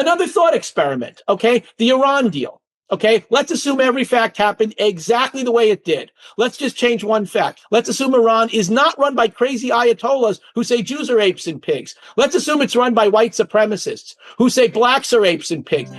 Another thought experiment, okay? The Iran deal, okay? Let's assume every fact happened exactly the way it did. Let's just change one fact. Let's assume Iran is not run by crazy Ayatollahs who say Jews are apes and pigs. Let's assume it's run by white supremacists who say blacks are apes and pigs.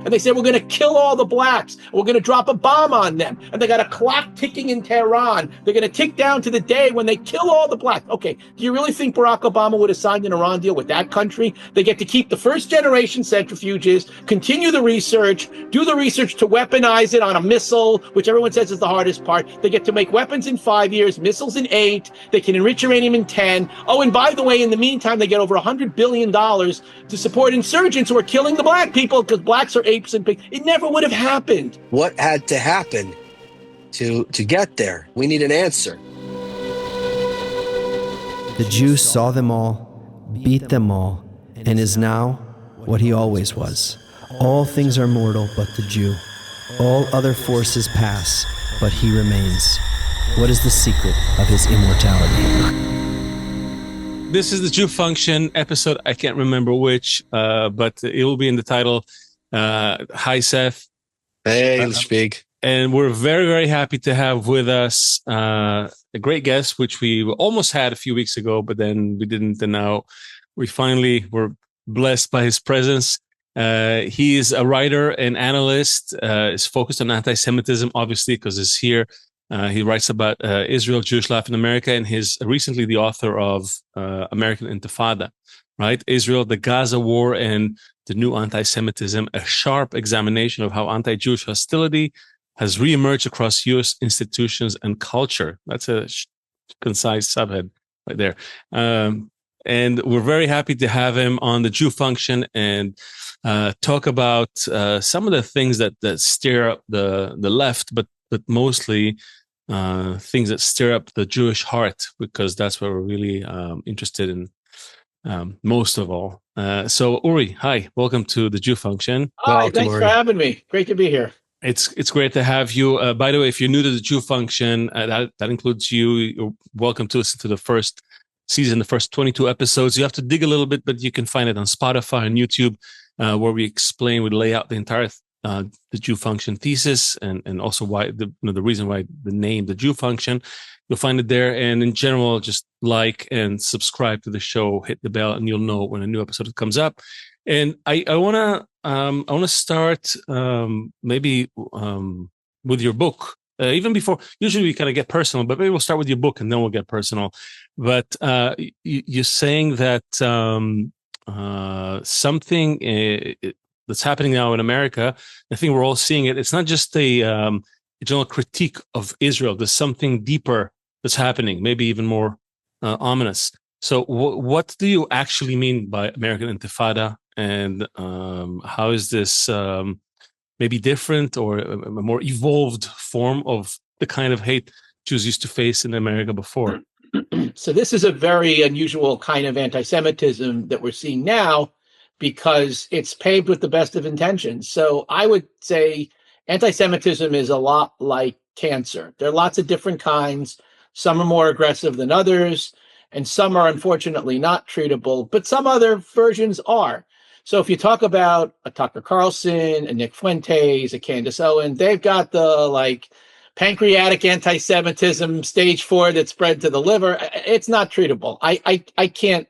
And they say, we're going to kill all the blacks. We're going to drop a bomb on them. And they got a clock ticking in Tehran. They're going to tick down to the day when they kill all the blacks. Okay, do you really think Barack Obama would have signed an Iran deal with that country? They get to keep the first generation centrifuges, continue the research, do the research to weaponize it on a missile, which everyone says is the hardest part. They get to make weapons in 5 years, missiles in 8. They can enrich uranium in 10. Oh, and by the way, in the meantime, they get over $100 billion to support insurgents who are killing the black people because blacks are apes and pigs. It never would have happened. What had to happen to get there? We need an answer. The Jew saw them all, beat them all, and is now what he always was. All things are mortal but the Jew. All other forces pass, but he remains. What is the secret of his immortality? This is the Jew Function episode. I can't remember which, but it will be in the title. Hi, Seth. Hey, speak. And we're very, very happy to have with us a great guest, which we almost had a few weeks ago, but then we didn't. And now we finally were blessed by his presence. He is a writer and analyst, is focused on anti-Semitism, obviously, because he's here. He writes about Israel, Jewish life in America, and he's recently the author of American Intifada, right? Israel, the Gaza War, and the new anti-Semitism, a sharp examination of how anti-Jewish hostility has reemerged across U.S. institutions and culture. That's a concise subhead right there. And we're very happy to have him on the Jew Function and talk about some of the things that stir up the left, but mostly things that stir up the Jewish heart, because that's what we're really interested in most of all. So Uri, hi, welcome to the Jew Function. Hi, thanks for having me. Great to be here. It's great to have you. By the way, if you're new to the Jew Function, that includes you. You're welcome to listen to the first season, the first 22 episodes. You have to dig a little bit, but you can find it on Spotify and YouTube, where we lay out the entire the Jew Function thesis and also why the reason why the name the Jew Function. You'll find it there, and in general, just like and subscribe to the show, hit the bell, and you'll know when a new episode comes up. And I wanna start maybe with your book. Even before, usually we kind of get personal, but maybe we'll start with your book and then we'll get personal. But you're saying that something that's happening now in America, I think we're all seeing it. It's not just a general critique of Israel. There's something deeper that's happening, maybe even more ominous. So what do you actually mean by American Intifada? And how is this maybe different or a more evolved form of the kind of hate Jews used to face in America before? So this is a very unusual kind of anti-Semitism that we're seeing now, because it's paved with the best of intentions. So I would say anti-Semitism is a lot like cancer. There are lots of different kinds. Some are more aggressive than others, and some are unfortunately not treatable, but some other versions are. So if you talk about a Tucker Carlson, a Nick Fuentes, a Candace Owen, they've got the pancreatic anti-Semitism stage 4 that spread to the liver. It's not treatable. I can't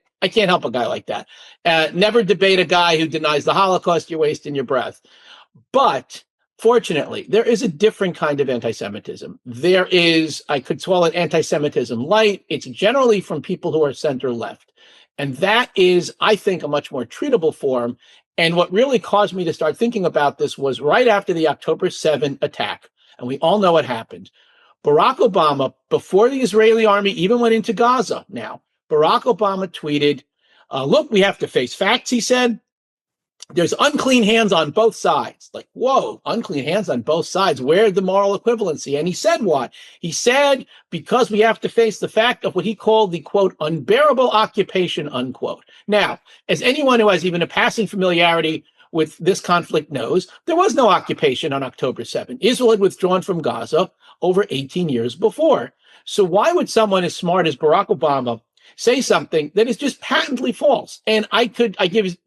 help a guy like that. Never debate a guy who denies the Holocaust. You're wasting your breath. But fortunately, there is a different kind of anti-Semitism. There is, I could call it anti-Semitism light. It's generally from people who are center left. And that is, I think, a much more treatable form. And what really caused me to start thinking about this was right after the October 7 attack. And we all know what happened. Barack Obama, before the Israeli army even went into Gaza now, Barack Obama tweeted, look, we have to face facts, he said. There's unclean hands on both sides. Like, whoa, unclean hands on both sides. Where's the moral equivalency? And he said what? He said, because we have to face the fact of what he called the, quote, unbearable occupation, unquote. Now, as anyone who has even a passing familiarity with this conflict knows, there was no occupation on October 7. Israel had withdrawn from Gaza over 18 years before. So why would someone as smart as Barack Obama say something that is just patently false. And I give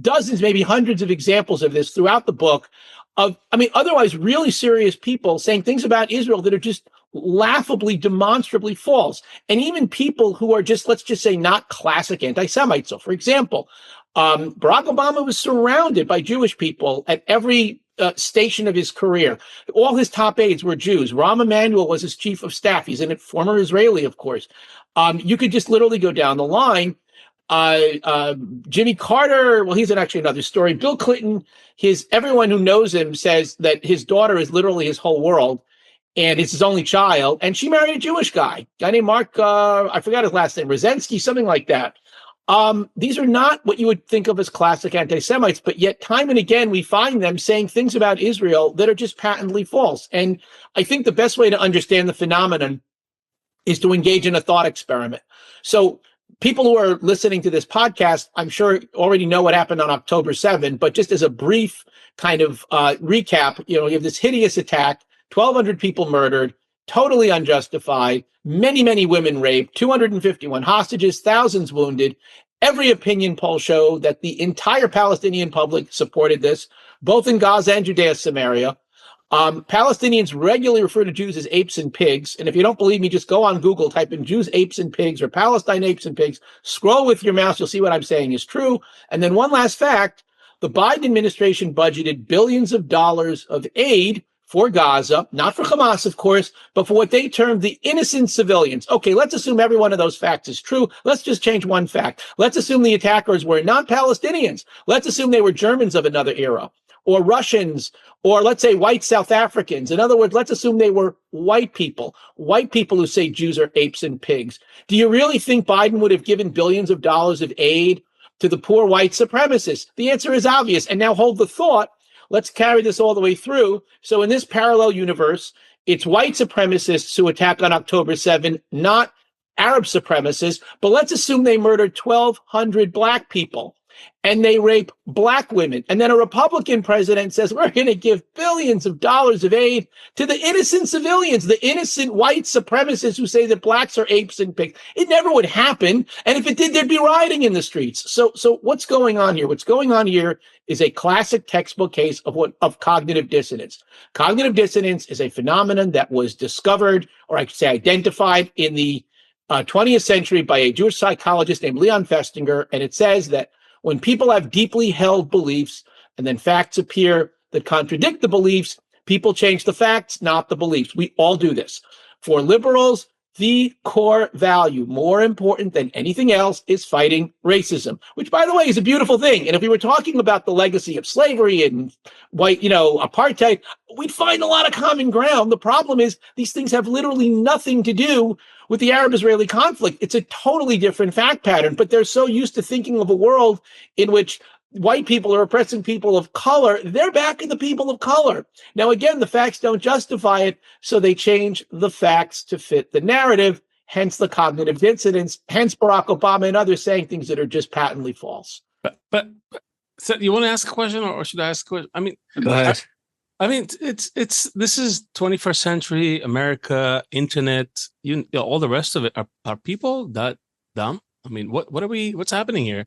dozens, maybe hundreds of examples of this throughout the book of, otherwise really serious people saying things about Israel that are just laughably, demonstrably false. And even people who are just, let's just say, not classic anti-Semites. So, for example, Barack Obama was surrounded by Jewish people at every station of his career. All his top aides were Jews. Rahm Emanuel was his chief of staff. He's a former Israeli, of course. You could just literally go down the line. Jimmy Carter, well, he's actually another story. Bill Clinton, everyone who knows him says that his daughter is literally his whole world, and it's his only child. And she married a Jewish guy named Mark, I forgot his last name, Rosensky, something like that. These are not what you would think of as classic anti-Semites, but yet time and again, we find them saying things about Israel that are just patently false. And I think the best way to understand the phenomenon is to engage in a thought experiment. So people who are listening to this podcast, I'm sure already know what happened on October 7th, but just as a brief kind of recap, you have this hideous attack, 1,200 people murdered, totally unjustified, many, many women raped, 251 hostages, thousands wounded. Every opinion poll showed that the entire Palestinian public supported this, both in Gaza and Judea, Samaria. Palestinians regularly refer to Jews as apes and pigs. And if you don't believe me, just go on Google, type in Jews, apes and pigs, or Palestine apes and pigs. Scroll with your mouse. You'll see what I'm saying is true. And then one last fact, the Biden administration budgeted billions of dollars of aid for Gaza, not for Hamas, of course, but for what they termed the innocent civilians. Okay, let's assume every one of those facts is true. Let's just change one fact. Let's assume the attackers were not Palestinians. Let's assume they were Germans of another era, or Russians, or let's say white South Africans. In other words, let's assume they were white people who say Jews are apes and pigs. Do you really think Biden would have given billions of dollars of aid to the poor white supremacists? The answer is obvious. And now hold the thought. Let's carry this all the way through. So in this parallel universe, it's white supremacists who attack on October 7th, not Arab supremacists. But let's assume they murdered 1,200 black people and they rape black women. And then a Republican president says, we're going to give billions of dollars of aid to the innocent civilians, the innocent white supremacists who say that blacks are apes and pigs. It never would happen. And if it did, there'd be rioting in the streets. So what's going on here? What's going on here is a classic textbook case of cognitive dissonance. Cognitive dissonance is a phenomenon that was discovered, or I could say identified, in the 20th century by a Jewish psychologist named Leon Festinger. And it says that when people have deeply held beliefs and then facts appear that contradict the beliefs, people change the facts, not the beliefs. We all do this. For liberals, the core value, more important than anything else, is fighting racism, which, by the way, is a beautiful thing. And if we were talking about the legacy of slavery and white, apartheid, we'd find a lot of common ground. The problem is these things have literally nothing to do with the Arab-Israeli conflict. It's a totally different fact pattern, but they're so used to thinking of a world in which white people are oppressing people of color. They're backing the people of color. Now, again, the facts don't justify it, so they change the facts to fit the narrative, hence the cognitive dissonance, hence Barack Obama and others saying things that are just patently false. But so you want to ask a question, or should I ask a question? Go ahead. This is 21st century America, internet, all the rest of it. Are people that dumb? What's happening here?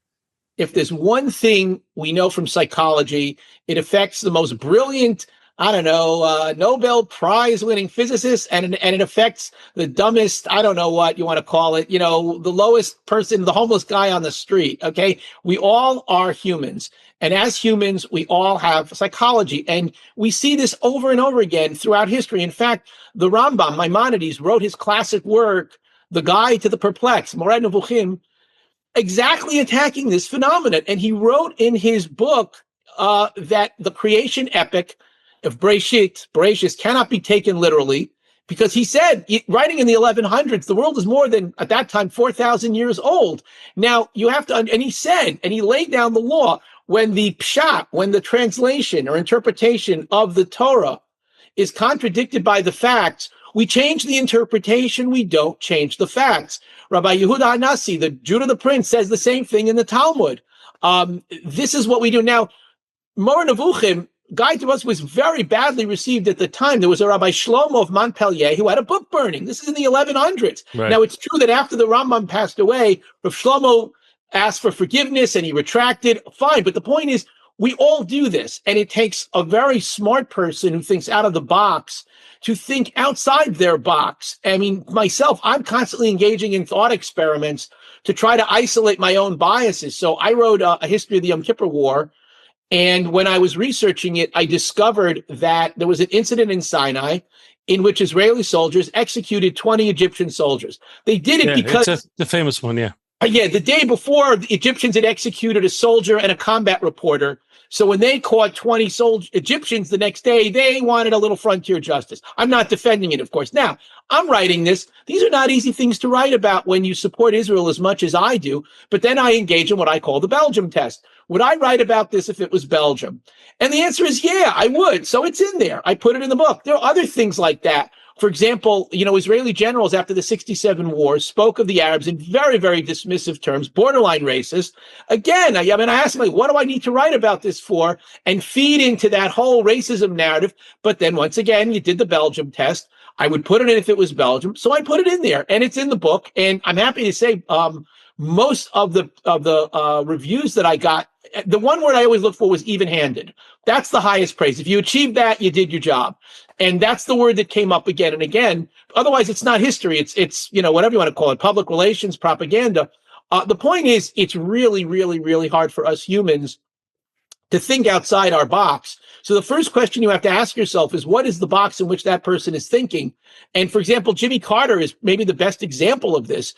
If there's one thing we know from psychology, it affects the most brilliant, Nobel Prize winning physicists, and it affects the dumbest, I don't know what you want to call it, the lowest person, the homeless guy on the street. Okay. We all are humans. And as humans, we all have psychology. And we see this over and over again throughout history. In fact, the Rambam, Maimonides, wrote his classic work, The Guide to the Perplexed, Moreh Nevuchim, exactly attacking this phenomenon. And he wrote in his book that the creation epic of Bereshit cannot be taken literally, because he said, writing in the 1100s, the world is more than, at that time, 4,000 years old. Now, you have to, and he said, and he laid down the law, when the pshat, when the translation or interpretation of the Torah is contradicted by the facts, we change the interpretation, we don't change the facts. Rabbi Yehuda Hanassi, the Judah the Prince, says the same thing in the Talmud. This is what we do now. Moreh Nevuchim Guy to us was very badly received at the time. There was a Rabbi Shlomo of Montpellier who had a book burning. This is in the 1100s. Right. Now, it's true that after the Rambam passed away, Rav Shlomo asked for forgiveness and he retracted. Fine. But the point is, we all do this. And it takes a very smart person who thinks out of the box to think outside their box. I mean, myself, I'm constantly engaging in thought experiments to try to isolate my own biases. So I wrote a history of the Yom Kippur War. And when I was researching it, I discovered that there was an incident in Sinai in which Israeli soldiers executed 20 Egyptian soldiers. They did it because... It's the famous one, yeah. Yeah, the day before, the Egyptians had executed a soldier and a combat reporter. So when they caught 20 Egyptians the next day, they wanted a little frontier justice. I'm not defending it, of course. Now, I'm writing this. These are not easy things to write about when you support Israel as much as I do. But then I engage in what I call the Belgium test. Would I write about this if it was Belgium? And the answer is, yeah, I would. So it's in there. I put it in the book. There are other things like that. For example, Israeli generals after the 67 war spoke of the Arabs in very, very dismissive terms, borderline racist. Again, I asked them, what do I need to write about this for? And feed into that whole racism narrative. But then once again, you did the Belgium test. I would put it in if it was Belgium. So I put it in there and it's in the book. And I'm happy to say most of the reviews that I got, the one word I always look for was even-handed. That's the highest praise. If you achieved that, you did your job. And that's the word that came up again and again. Otherwise, it's not history. It's whatever you want to call it, public relations, propaganda. The point is, it's really, really, really hard for us humans to think outside our box. So the first question you have to ask yourself is, what is the box in which that person is thinking? And for example, Jimmy Carter is maybe the best example of this.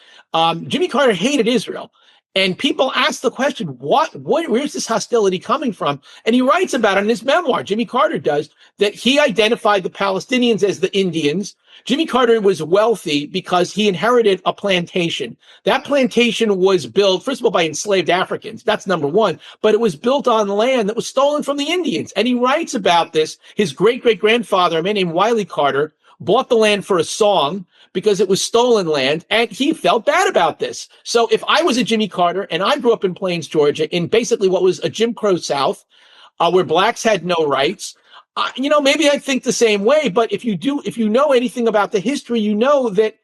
Jimmy Carter hated Israel. And people ask the question, where's this hostility coming from? And he writes about it in his memoir, Jimmy Carter does, that he identified the Palestinians as the Indians. Jimmy Carter was wealthy because he inherited a plantation. That plantation was built, first of all, by enslaved Africans. That's number one. But it was built on land that was stolen from the Indians. And he writes about this. His great-great-grandfather, a man named Wiley Carter, bought the land for a song because it was stolen land, and he felt bad about this. So if I was a Jimmy Carter and I grew up in Plains, Georgia, in basically what was a Jim Crow South, where blacks had no rights, maybe I'd think the same way. But if you know anything about the history, you know that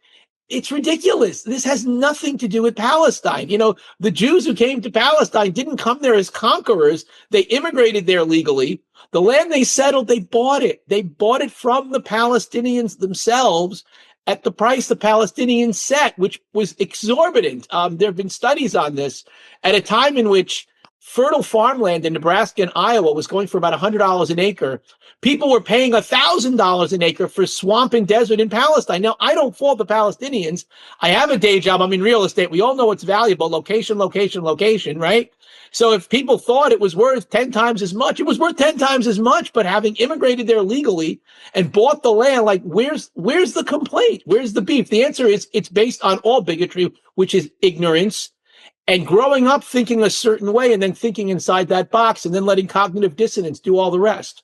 it's ridiculous. This has nothing to do with Palestine. The Jews who came to Palestine didn't come there as conquerors. They immigrated there legally. The land they settled, they bought it. They bought it from the Palestinians themselves at the price the Palestinians set, which was exorbitant. There have been studies on this at a time in which fertile farmland in Nebraska and Iowa was going for about $100 an acre. People were paying $1,000 an acre for swamp and desert in Palestine. Now, I don't fault the Palestinians. I have a day job. I'm in real estate. We all know it's valuable. Location, location, location, right? So if people thought it was worth 10 times as much, it was worth 10 times as much. But having immigrated there legally and bought the land, where's the complaint? Where's the beef? The answer is it's based on all bigotry, which is ignorance, and growing up thinking a certain way and then thinking inside that box and then letting cognitive dissonance do all the rest.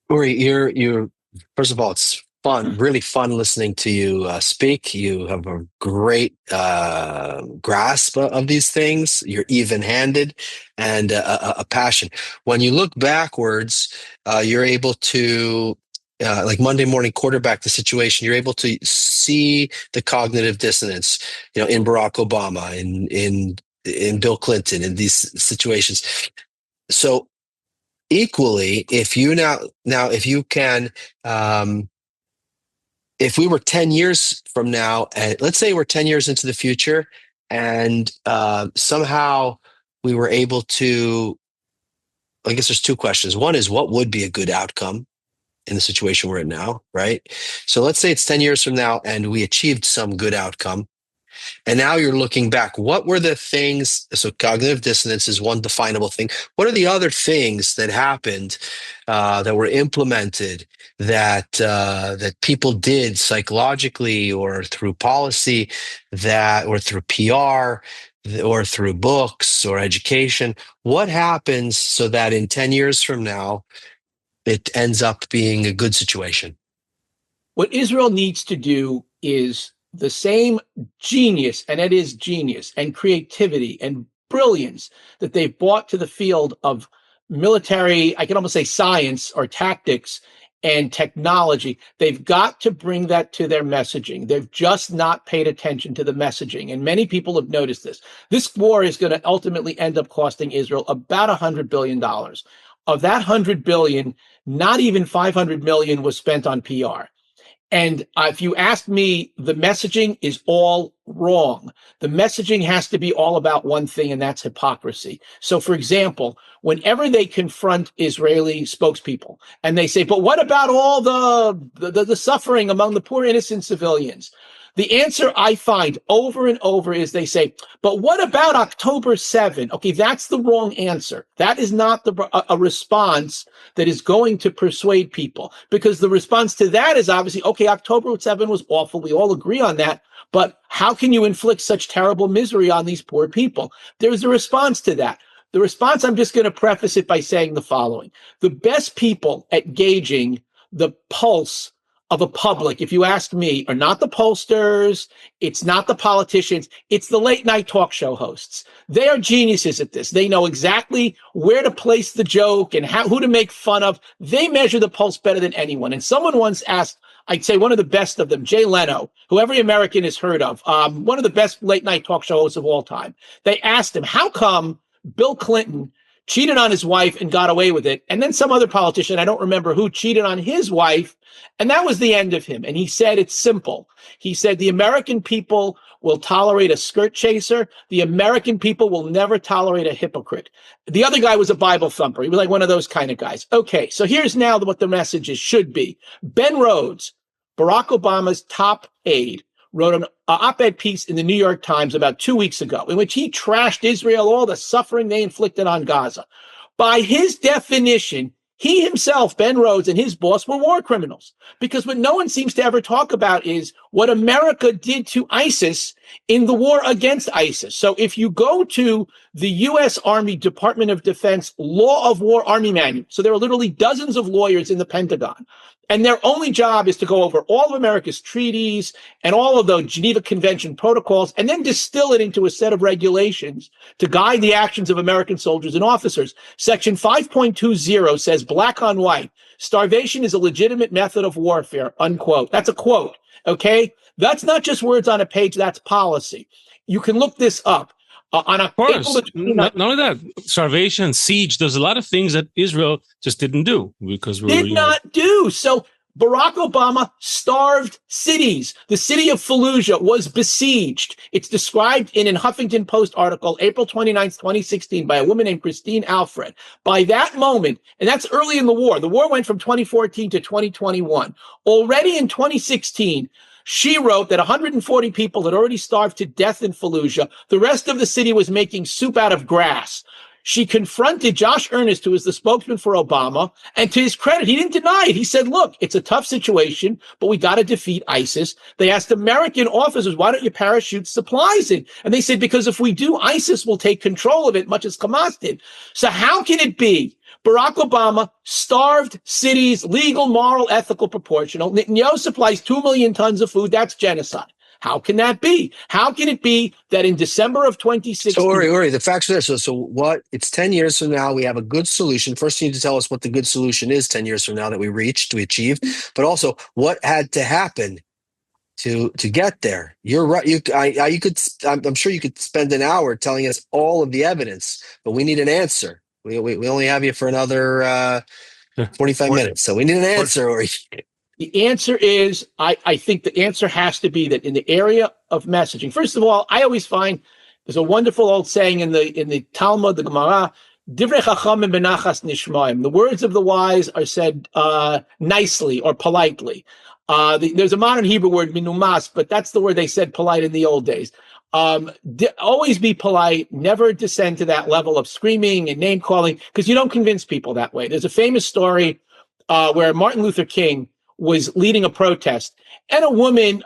Uri, you're first of all, it's fun, really fun listening to you speak. You have a great grasp of these things. You're even-handed and a passion. When you look backwards, you're able to, like Monday morning quarterback the situation, you're able to see the cognitive dissonance, in Barack Obama, in Bill Clinton, in these situations. So equally, if you if you can, if we were 10 years from now, and let's say we're 10 years into the future, and somehow we were able to, I guess there's two questions. One is, what would be a good outcome in the situation we're in now, right? So let's say it's 10 years from now and we achieved some good outcome. And now you're looking back. What were the things? So cognitive dissonance is one definable thing. What are the other things that happened that were implemented that people did psychologically or through policy or through PR or through books or education? What happens so that in 10 years from now, it ends up being a good situation? What Israel needs to do is the same genius, and it is genius, and creativity and brilliance that they've brought to the field of military, I can almost say science or tactics and technology. They've got to bring that to their messaging. They've just not paid attention to the messaging. And many people have noticed this. This war is going to ultimately end up costing Israel about $100 billion. Of that $100 billion, not even $500 million was spent on PR. And if you ask me, the messaging is all wrong. The messaging has to be all about one thing, and that's hypocrisy. So, for example, whenever they confront Israeli spokespeople and they say, but what about all the suffering among the poor innocent civilians? The answer I find over and over is they say, but what about October 7? Okay, that's the wrong answer. That is not a response that is going to persuade people, because the response to that is obviously, okay, October 7 was awful. We all agree on that. But how can you inflict such terrible misery on these poor people? There's a response to that. The response, I'm just going to preface it by saying the following. The best people at gauging the pulse of a public, if you ask me, are not the pollsters, it's not the politicians, it's the late night talk show hosts. They are geniuses at this. They know exactly where to place the joke and who to make fun of. They measure the pulse better than anyone. And someone once asked, I'd say one of the best of them, Jay Leno, who every American has heard of, one of the best late night talk show hosts of all time. They asked him, how come Bill Clinton cheated on his wife and got away with it, and then some other politician, I don't remember who, cheated on his wife, and that was the end of him? And he said, it's simple. He said, the American people will tolerate a skirt chaser. The American people will never tolerate a hypocrite. The other guy was a Bible thumper. He was like one of those kind of guys. Okay, so here's now what the messages should be. Ben Rhodes, Barack Obama's top aide, wrote an op-ed piece in the New York Times about 2 weeks ago in which he trashed Israel, all the suffering they inflicted on Gaza. By his definition, he himself, Ben Rhodes, and his boss were war criminals, because what no one seems to ever talk about is what America did to ISIS in the war against ISIS. So if you go to the U.S. Army Department of Defense Law of War Army Manual, so there are literally dozens of lawyers in the Pentagon, and their only job is to go over all of America's treaties and all of the Geneva Convention protocols and then distill it into a set of regulations to guide the actions of American soldiers and officers. Section 5.20 says, black on white, starvation is a legitimate method of warfare, unquote. That's a quote, okay? That's not just words on a page, that's policy. You can look this up. On of course, not only that, starvation, siege, there's a lot of things that Israel just didn't do because we did not do. So Barack Obama starved cities. The city of Fallujah was besieged. It's described in a Huffington Post article, April 29th, 2016, by a woman named Christine Alfred. By that moment, and that's early in the war went from 2014 to 2021. Already in 2016, she wrote that 140 people had already starved to death in Fallujah. The rest of the city was making soup out of grass. She confronted Josh Earnest, who is the spokesman for Obama, and to his credit, he didn't deny it. He said, look, it's a tough situation, but we got to defeat ISIS. They asked American officers, why don't you parachute supplies in? And they said, because if we do, ISIS will take control of it, much as Hamas did. So how can it be Barack Obama starved cities, legal, moral, ethical, proportional? Netanyahu supplies 2 million tons of food. That's genocide. How can that be? How can it be that in December of 2016... So, Ori, the facts are there. So what? It's 10 years from now. We have a good solution. First, you need to tell us what the good solution is 10 years from now that we achieved. But also, what had to happen to get there? You're right. I'm sure you could spend an hour telling us all of the evidence, but we need an answer. We only have you for another 45 minutes, so we need an answer. Or the answer is, I think the answer has to be that in the area of messaging. First of all, I always find there's a wonderful old saying in the Talmud, the Gemara, Divrei Chachamim benachas nishmaim. The words of the wise are said nicely or politely. There's a modern Hebrew word, minumas, but that's the word they said polite in the old days. Always be polite, never descend to that level of screaming and name calling, because you don't convince people that way. There's a famous story where Martin Luther King was leading a protest and a woman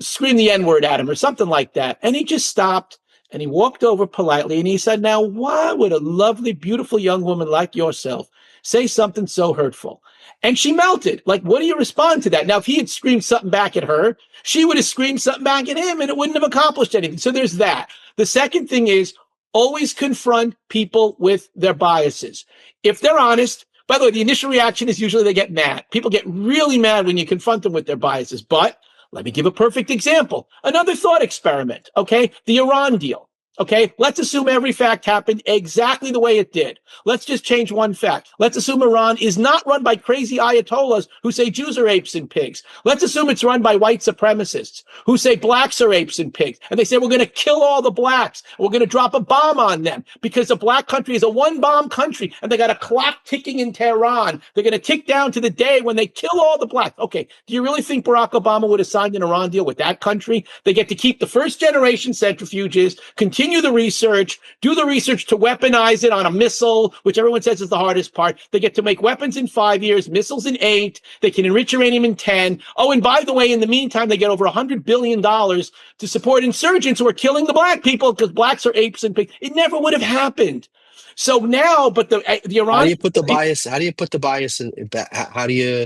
screamed the N-word at him or something like that. And he just stopped and he walked over politely and he said, now, why would a lovely, beautiful young woman like yourself say something so hurtful? And she melted. Like, what do you respond to that? Now, if he had screamed something back at her, she would have screamed something back at him and it wouldn't have accomplished anything. So there's that. The second thing is, always confront people with their biases. If they're honest, by the way, the initial reaction is usually they get mad. People get really mad when you confront them with their biases. But let me give a perfect example. Another thought experiment, okay? The Iran deal. Okay, let's assume every fact happened exactly the way it did. Let's just change one fact. Let's assume Iran is not run by crazy ayatollahs who say Jews are apes and pigs. Let's assume it's run by white supremacists who say blacks are apes and pigs. And they say, we're going to kill all the blacks. We're going to drop a bomb on them because a black country is a one-bomb country and they got a clock ticking in Tehran. They're going to tick down to the day when they kill all the blacks. Okay, do you really think Barack Obama would have signed an Iran deal with that country? They get to keep the first-generation centrifuges, continue the research, do the research to weaponize it on a missile, which everyone says is the hardest part. They get to make weapons in 5 years, missiles in 8. They can enrich uranium in 10. Oh, and by the way, in the meantime, they get over $100 billion to support insurgents who are killing the black people because blacks are apes and pigs. It never would have happened. So now, but the Iran. How do you put the bias? How do you put the bias in? How do you?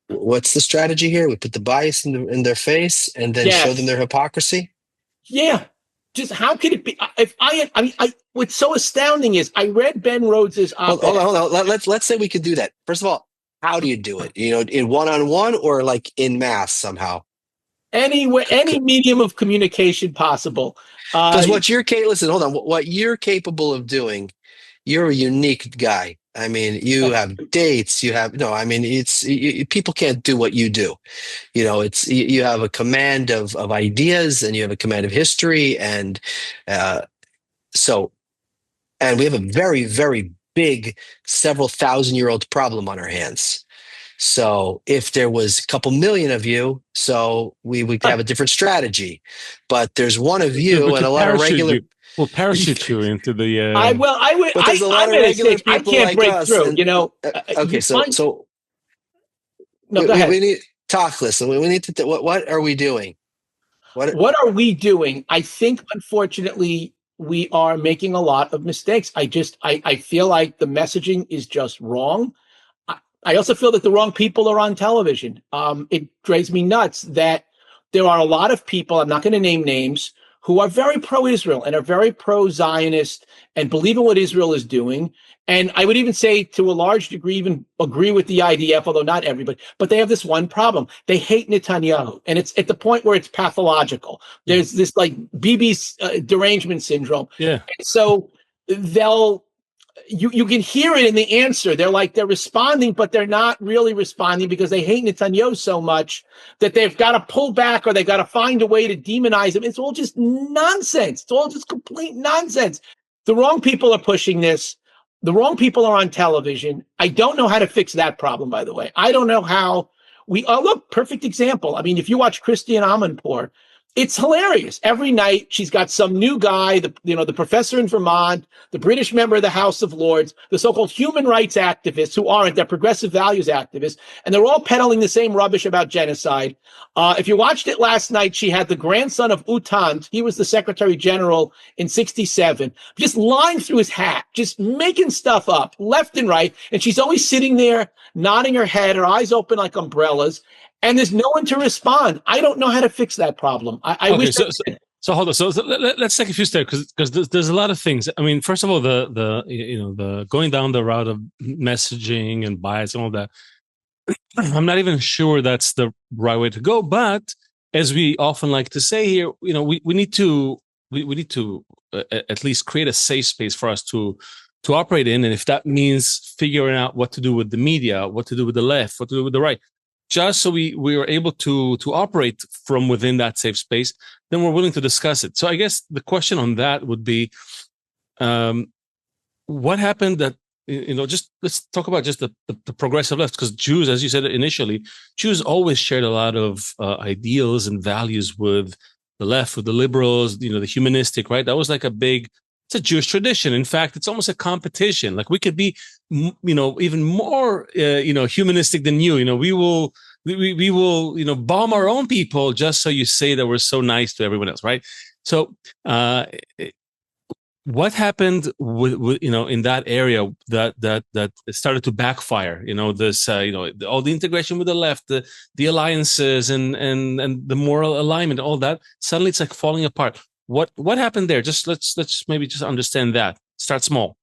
What's the strategy here? We put the bias in their face and then show them their hypocrisy. Yeah. Just how could it be? If I mean, what's so astounding is I read Ben Rhodes's op-ed. Hold on. Let's say we could do that. First of all, how do you do it? You know, in one-on-one or like in mass somehow? Any medium of communication possible. Because what you're what you're capable of doing, you're a unique guy. I mean, you have dates. People can't do what you do. You know, you have a command of ideas, and you have a command of history, and we have a very, very big, several thousand-year-old problem on our hands. So if there was a couple million of you, we would have a different strategy. But there's one of you and a lot of regular. We'll parachute you into the. I would. But there's a lot of regular people I can't like break us, through. and, you know. Okay, so no, go ahead. We need talk. Listen, we need to. What are we doing? What are we doing? I think, unfortunately, we are making a lot of mistakes. I feel like the messaging is just wrong. I also feel that the wrong people are on television. It drives me nuts that there are a lot of people, I'm not going to name names, who are very pro-Israel and are very pro-Zionist and believe in what Israel is doing. And I would even say to a large degree, even agree with the IDF, although not everybody, but they have this one problem. They hate Netanyahu. And it's at the point where it's pathological. There's this like Bibi's derangement syndrome. Yeah. So you can hear it in the answer. They're responding, but they're not really responding because they hate Netanyahu so much that they've got to pull back or they've got to find a way to demonize him. It's all just nonsense. It's all just complete nonsense. The wrong people are pushing this. The wrong people are on television. I don't know how to fix that problem, by the way. I don't know how look, perfect example. I mean, if you watch Christiane Amanpour, it's hilarious. Every night she's got some new guy, the professor in Vermont, the British member of the House of Lords, the so-called human rights activists who aren't, they're progressive values activists, and they're all peddling the same rubbish about genocide. If you watched it last night, she had the grandson of Utant. He was the Secretary General in 1967, just lying through his hat, just making stuff up left and right. And she's always sitting there, nodding her head, her eyes open like umbrellas. And there's no one to respond. I don't know how to fix that problem. I wish. So hold on. So let's take a few steps because there's a lot of things. I mean, first of all, the going down the route of messaging and bias and all that. I'm not even sure that's the right way to go. But as we often like to say here, we need to at least create a safe space for us to operate in, and if that means figuring out what to do with the media, what to do with the left, what to do with the right. Just so we are able to operate from within that safe space, then we're willing to discuss it. So I guess the question on that would be, what happened that, just let's talk about just the progressive left, because Jews, as you said initially, Jews always shared a lot of ideals and values with the left, with the liberals, the humanistic, right? That was like it's a Jewish tradition. In fact, it's almost a competition. Like we could be, even more, humanistic than you. We will, bomb our own people just so you say that we're so nice to everyone else, right? So, what happened with in that area that started to backfire? This, all the integration with the left, the alliances, and the moral alignment, all that. Suddenly, it's like falling apart. What happened there? Just let's maybe just understand that. Start small.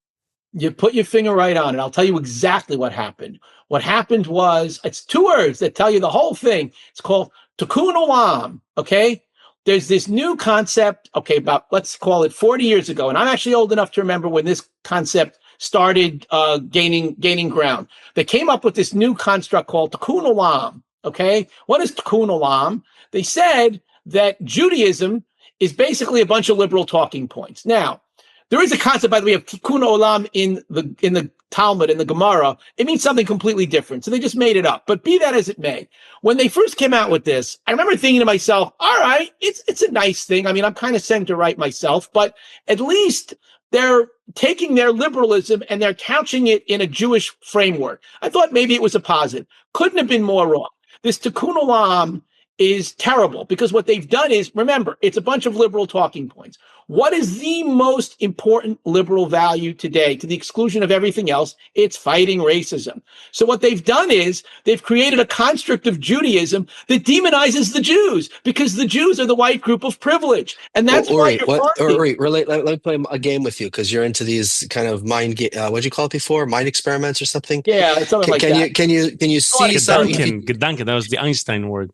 You put your finger right on it. I'll tell you exactly what happened. What happened was, it's two words that tell you the whole thing. It's called tikkun olam. Okay, there's this new concept. Okay, about, let's call it 40 years ago, and I'm actually old enough to remember when this concept started gaining ground. They came up with this new construct called tikkun olam. Okay, what is tikkun olam? They said that Judaism is basically a bunch of liberal talking points. Now, there is a concept, by the way, of tikkun olam in the Talmud, in the Gemara. It means something completely different. So they just made it up. But be that as it may, when they first came out with this, I remember thinking to myself, all right, it's a nice thing. I mean, I'm kind of center right myself, but at least they're taking their liberalism and they're couching it in a Jewish framework. I thought maybe it was a positive. Couldn't have been more wrong. This tikkun olam is terrible because what they've done is, remember, it's a bunch of liberal talking points. What is the most important liberal value today, to the exclusion of everything else? It's fighting racism. So what they've done is they've created a construct of Judaism that demonizes the Jews because the Jews are the white group of privilege. And that's why let me play a game with you because you're into these kind of what'd you call it before? Mind experiments or something? Yeah, it's something like that. Can you see Gedanken, that was the Einstein word.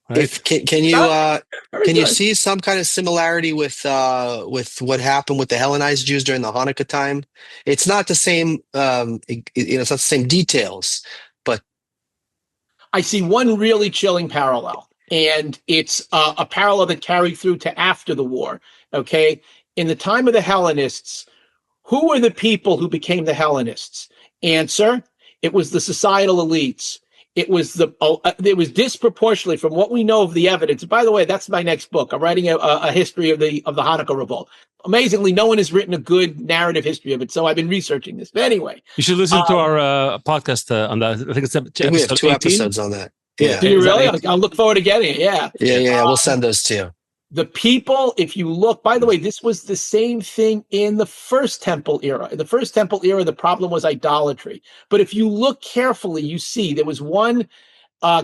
Right? Can you see some kind of similarity with what happened with the Hellenized Jews during the Hanukkah time? It's not the same, it's not the same details, but I see one really chilling parallel, and it's a parallel that carried through to after the war. Okay, in the time of the Hellenists, who were the people who became the Hellenists? Answer: it was the societal elites. It was disproportionately, from what we know of the evidence. By the way, that's my next book. I'm writing a history of the Hanukkah revolt. Amazingly, no one has written a good narrative history of it, so I've been researching this. But anyway, you should listen to our podcast on that. I think it's episode we have 2 18. episodes on that. Yeah. Do you really? I'll look forward to getting it. Yeah. Yeah. We'll send those to you. The people, if you look, by the way, this was the same thing in the First Temple era. In the First Temple era, the problem was idolatry. But if you look carefully, you see there was one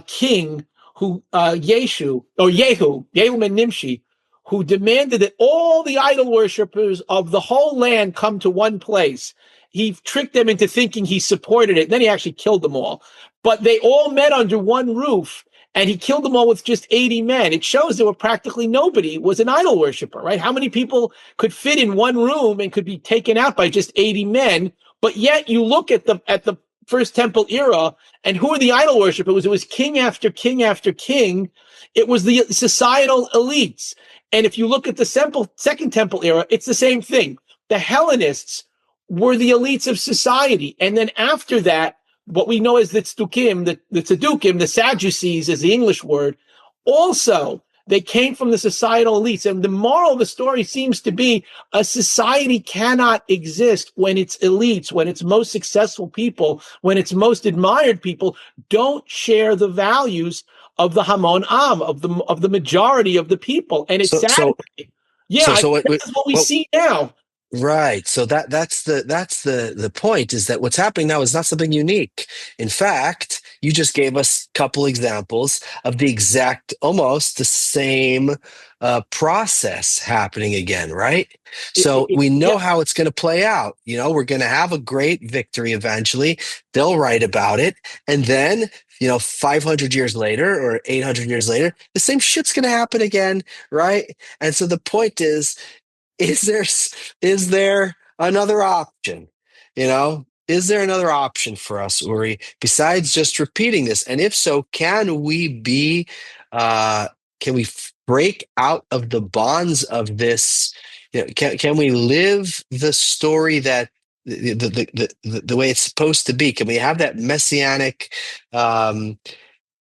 king who, Yehu ben Nimshi, who demanded that all the idol worshippers of the whole land come to one place. He tricked them into thinking he supported it. And then he actually killed them all. But they all met under one roof. And he killed them all with just 80 men. It shows there were practically nobody was an idol worshiper, right? How many people could fit in one room and could be taken out by just 80 men? But yet you look at the First Temple era, and who are the idol worshippers? It was king after king after king. It was the societal elites. And if you look at the Second Temple era, it's the same thing. The Hellenists were the elites of society. And then after that, what we know as the Tzdukim, the Sadducees is the English word. Also, they came from the societal elites. And the moral of the story seems to be a society cannot exist when its elites, when its most successful people, when its most admired people don't share the values of the Hamon Am, of the majority of the people. And it's that's what we see now. Right. So that's the point, is that what's happening now is not something unique. In fact, you just gave us a couple examples of the exact, almost the same process happening again, right? So we know how it's going to play out. We're going to have a great victory eventually. They'll write about it. And then 500 years later or 800 years later, the same shit's going to happen again, right? And so the point is there another option? Is there another option for us, Uri, besides just repeating this? And if so, can we break out of the bonds of this? Can we live the story that the way it's supposed to be? Can we have that messianic? And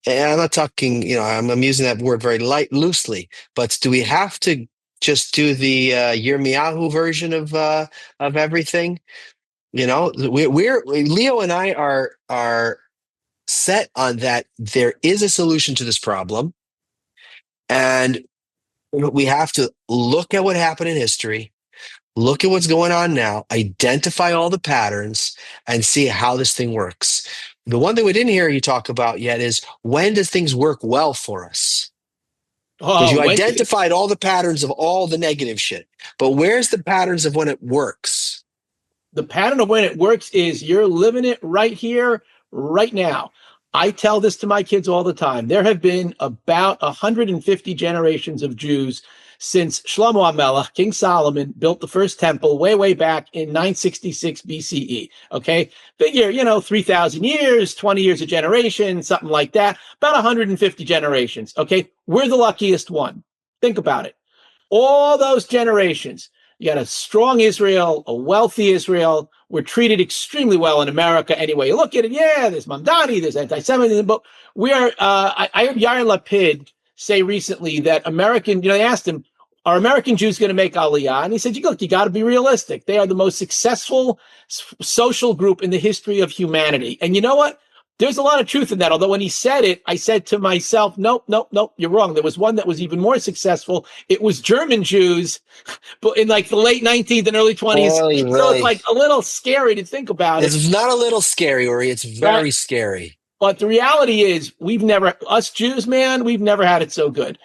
I'm not talking, I'm using that word very loosely, but do we have to just do the Yirmiyahu version of everything? Leo and I are set on that. There is a solution to this problem, and we have to look at what happened in history, look at what's going on now, identify all the patterns, and see how this thing works. The one thing we didn't hear you talk about yet is, when does things work well for us? Because you Oh, wait. identified all the patterns of all the negative shit. But where's the patterns of when it works? The pattern of when it works is you're living it right here, right now. I tell this to my kids all the time. There have been about 150 generations of Jews since Shlomo HaMelech, King Solomon, built the first temple way, way back in 966 BCE. Okay. Figure, 3,000 years, 20 years a generation, something like that. About 150 generations. Okay. We're the luckiest one. Think about it. All those generations, you got a strong Israel, a wealthy Israel. We're treated extremely well in America. Anyway, you look at it. Yeah, there's Mamdani, there's anti-Semitism, but we are. I heard Yair Lapid say recently that they asked him, "Are American Jews going to make Aliyah?" And he said, "Look, you got to be realistic. They are the most successful social group in the history of humanity." And you know what? There's a lot of truth in that. Although when he said it, I said to myself, nope, you're wrong. There was one that was even more successful. It was German Jews, but in like the late 19th and early 20s. So it's like a little scary to think about it. It's not a little scary, Uri. It's very scary. But the reality is us Jews, man, we've never had it so good.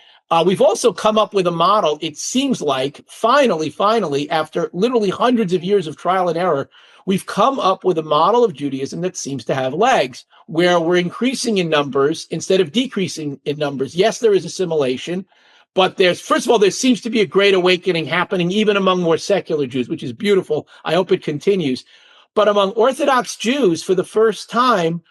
We've also come up with a model, it seems like, finally, after literally hundreds of years of trial and error, we've come up with a model of Judaism that seems to have legs, where we're increasing in numbers instead of decreasing in numbers. Yes, there is assimilation, but first of all, there seems to be a great awakening happening even among more secular Jews, which is beautiful. I hope it continues. But among Orthodox Jews, for the first time,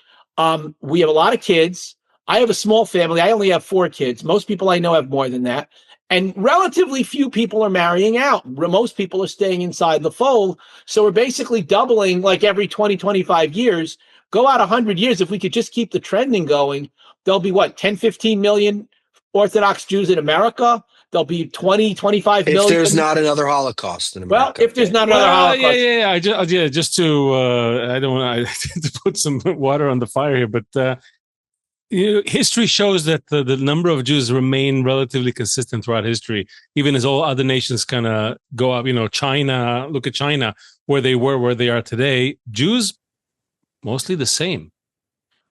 we have a lot of kids. I have a small family. I only have 4 kids. Most people I know have more than that. And relatively few people are marrying out. Most people are staying inside the fold. So we're basically doubling like every 20, 25 years. Go out 100 years. If we could just keep the trending going, there'll be 10, 15 million Orthodox Jews in America. There'll be 20, 25 million. If there's not another Holocaust in America. Well, if there's not another Holocaust. Yeah. Just to, I don't want to put some water on the fire here, but history shows that the number of Jews remain relatively consistent throughout history, even as all other nations kind of go up. China, look at China, where they were, where they are today. Jews, mostly the same.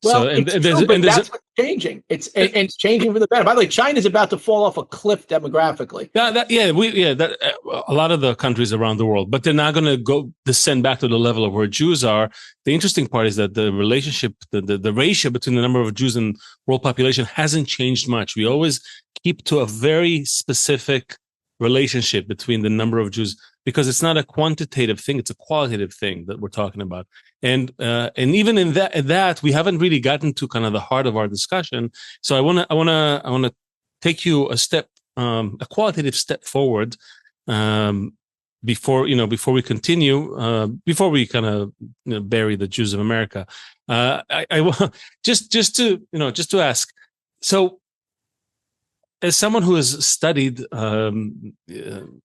Well, that's what's changing. It's changing for the better. By the way, China's about to fall off a cliff demographically. A lot of the countries around the world, but they're not going to descend back to the level of where Jews are. The interesting part is that the relationship, the ratio between the number of Jews and world population hasn't changed much. We always keep to a very specific relationship between the number of Jews, because it's not a quantitative thing; it's a qualitative thing that we're talking about. And even in that we haven't really gotten to kind of the heart of our discussion. So I want to take you a qualitative step forward before we continue, before we kind of bury the Jews of America. I want just to ask. So, as someone who has studied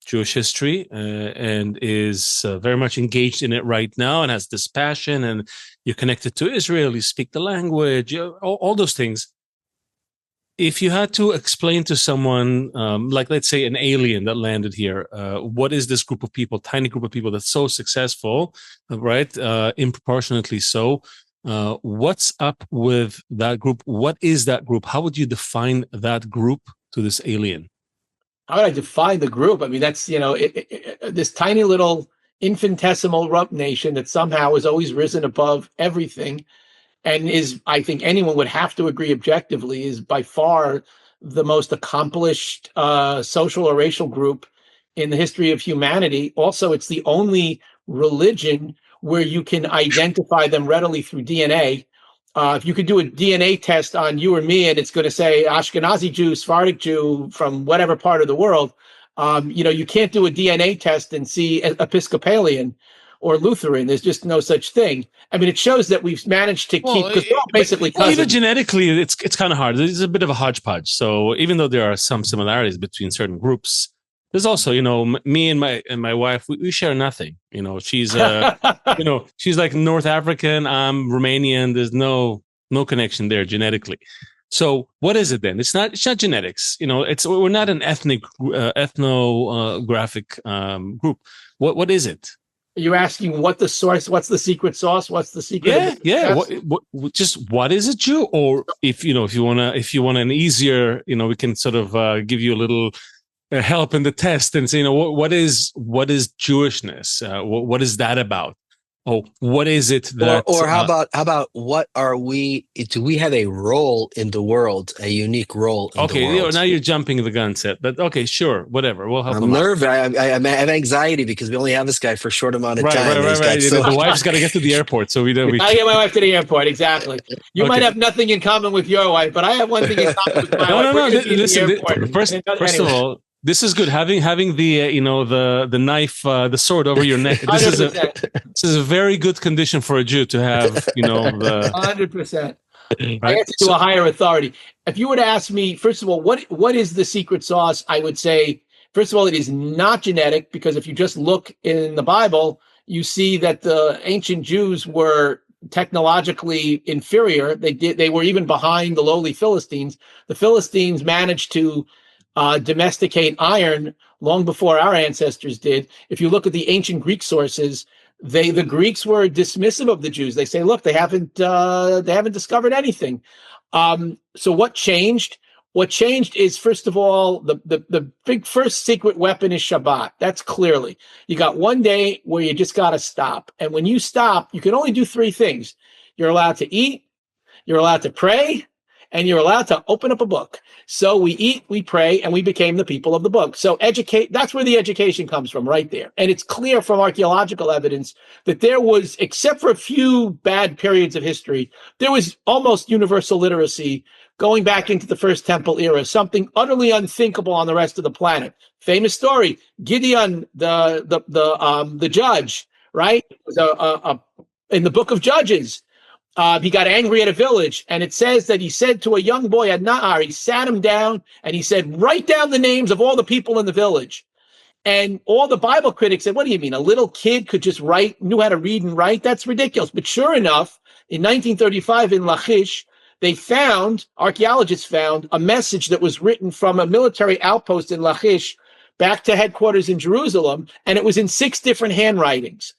Jewish history and is very much engaged in it right now and has this passion, and you're connected to Israel, you speak the language, all those things. If you had to explain to someone, like let's say an alien that landed here, what is this group of people, tiny group of people that's so successful, right? Improportionately so. What's up with that group? What is that group? How would you define that group to this alien? How would I define the group? I mean, that's, this tiny little infinitesimal rump nation that somehow has always risen above everything and is, I think anyone would have to agree objectively, is by far the most accomplished social or racial group in the history of humanity. Also, it's the only religion where you can identify them readily through DNA. If you could do a DNA test on you or me, and it's going to say Ashkenazi Jew, Sephardic Jew from whatever part of the world, you can't do a DNA test and see Episcopalian or Lutheran. There's just no such thing. I mean, it shows that we've managed to keep, because they're all basically cousins. Even genetically, it's kind of hard. There's a bit of a hodgepodge. So even though there are some similarities between certain groups, there's also, me and my wife, we share nothing. She's she's like North African, I'm Romanian. There's no connection there genetically. So what is it then? It's not genetics. We're not an ethnographic group. What is it? Are you asking what the source? What's the secret sauce? What's the secret? Yeah, of the yeah. success? Just what is a Jew? Or if you want an easier, we can sort of give you a little help in the test and say, what is Jewishness? What is that about? Oh, what is it that? Or how about what are we? Do we have a role in the world, a unique role in the world? Now you're jumping the gun, Seth. But okay, sure, whatever. We'll help. I'm nervous. I have anxiety because we only have this guy for a short amount of time. Right. The wife's got to get to the airport, so we don't. I get my wife to the airport. Exactly. You might have nothing in common with your wife, but I have one thing in common with my wife. No. Listen. First of all, this is good. Having the knife, the sword over your neck. This is a very good condition for a Jew to have. 100%. Right? I have to do a higher authority. If you were to ask me, first of all, what is the secret sauce? I would say, first of all, it is not genetic, because if you just look in the Bible, you see that the ancient Jews were technologically inferior. They were even behind the lowly Philistines. The Philistines managed to domesticate iron long before our ancestors did. If you look at the ancient Greek sources, the Greeks were dismissive of the Jews. They say, look, they haven't discovered anything. So what changed? What changed is, first of all, the big first secret weapon is Shabbat. That's clearly. You got one day where you just got to stop. And when you stop, you can only do three things. You're allowed to eat, you're allowed to pray, and you're allowed to open up a book. So we eat, we pray, and we became the people of the book. So that's where the education comes from, right there. And it's clear from archaeological evidence that there was, except for a few bad periods of history, there was almost universal literacy going back into the First Temple era, something utterly unthinkable on the rest of the planet. Famous story, Gideon, the judge, right? In the book of Judges, he got angry at a village, and it says that he said to a young boy, a Na'ar, he sat him down and he said, write down the names of all the people in the village. And all the Bible critics said, what do you mean? A little kid could just knew how to read and write? That's ridiculous. But sure enough, in 1935 in Lachish, archaeologists found a message that was written from a military outpost in Lachish back to headquarters in Jerusalem, and it was in 6 different handwritings.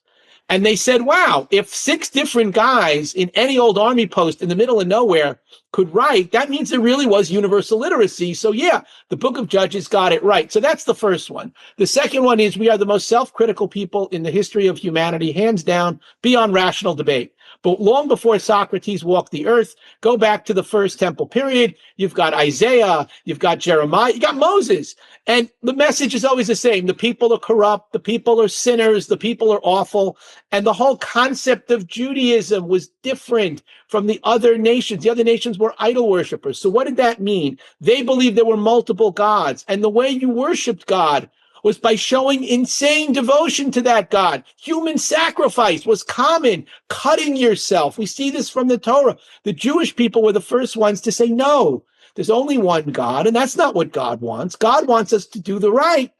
And they said, wow, if 6 different guys in any old army post in the middle of nowhere could write, that means there really was universal literacy. So yeah, the book of Judges got it right. So that's the first one. The second one is we are the most self-critical people in the history of humanity, hands down, beyond rational debate. But long before Socrates walked the earth, go back to the First Temple period, you've got Isaiah, you've got Jeremiah, you got Moses. And the message is always the same. The people are corrupt, the people are sinners, the people are awful. And the whole concept of Judaism was different from the other nations. The other nations were idol worshipers. So what did that mean? They believed there were multiple gods. And the way you worshiped God was by showing insane devotion to that God. Human sacrifice was common, cutting yourself. We see this from the Torah. The Jewish people were the first ones to say, no, there's only one God, and that's not what God wants. God wants us to do the right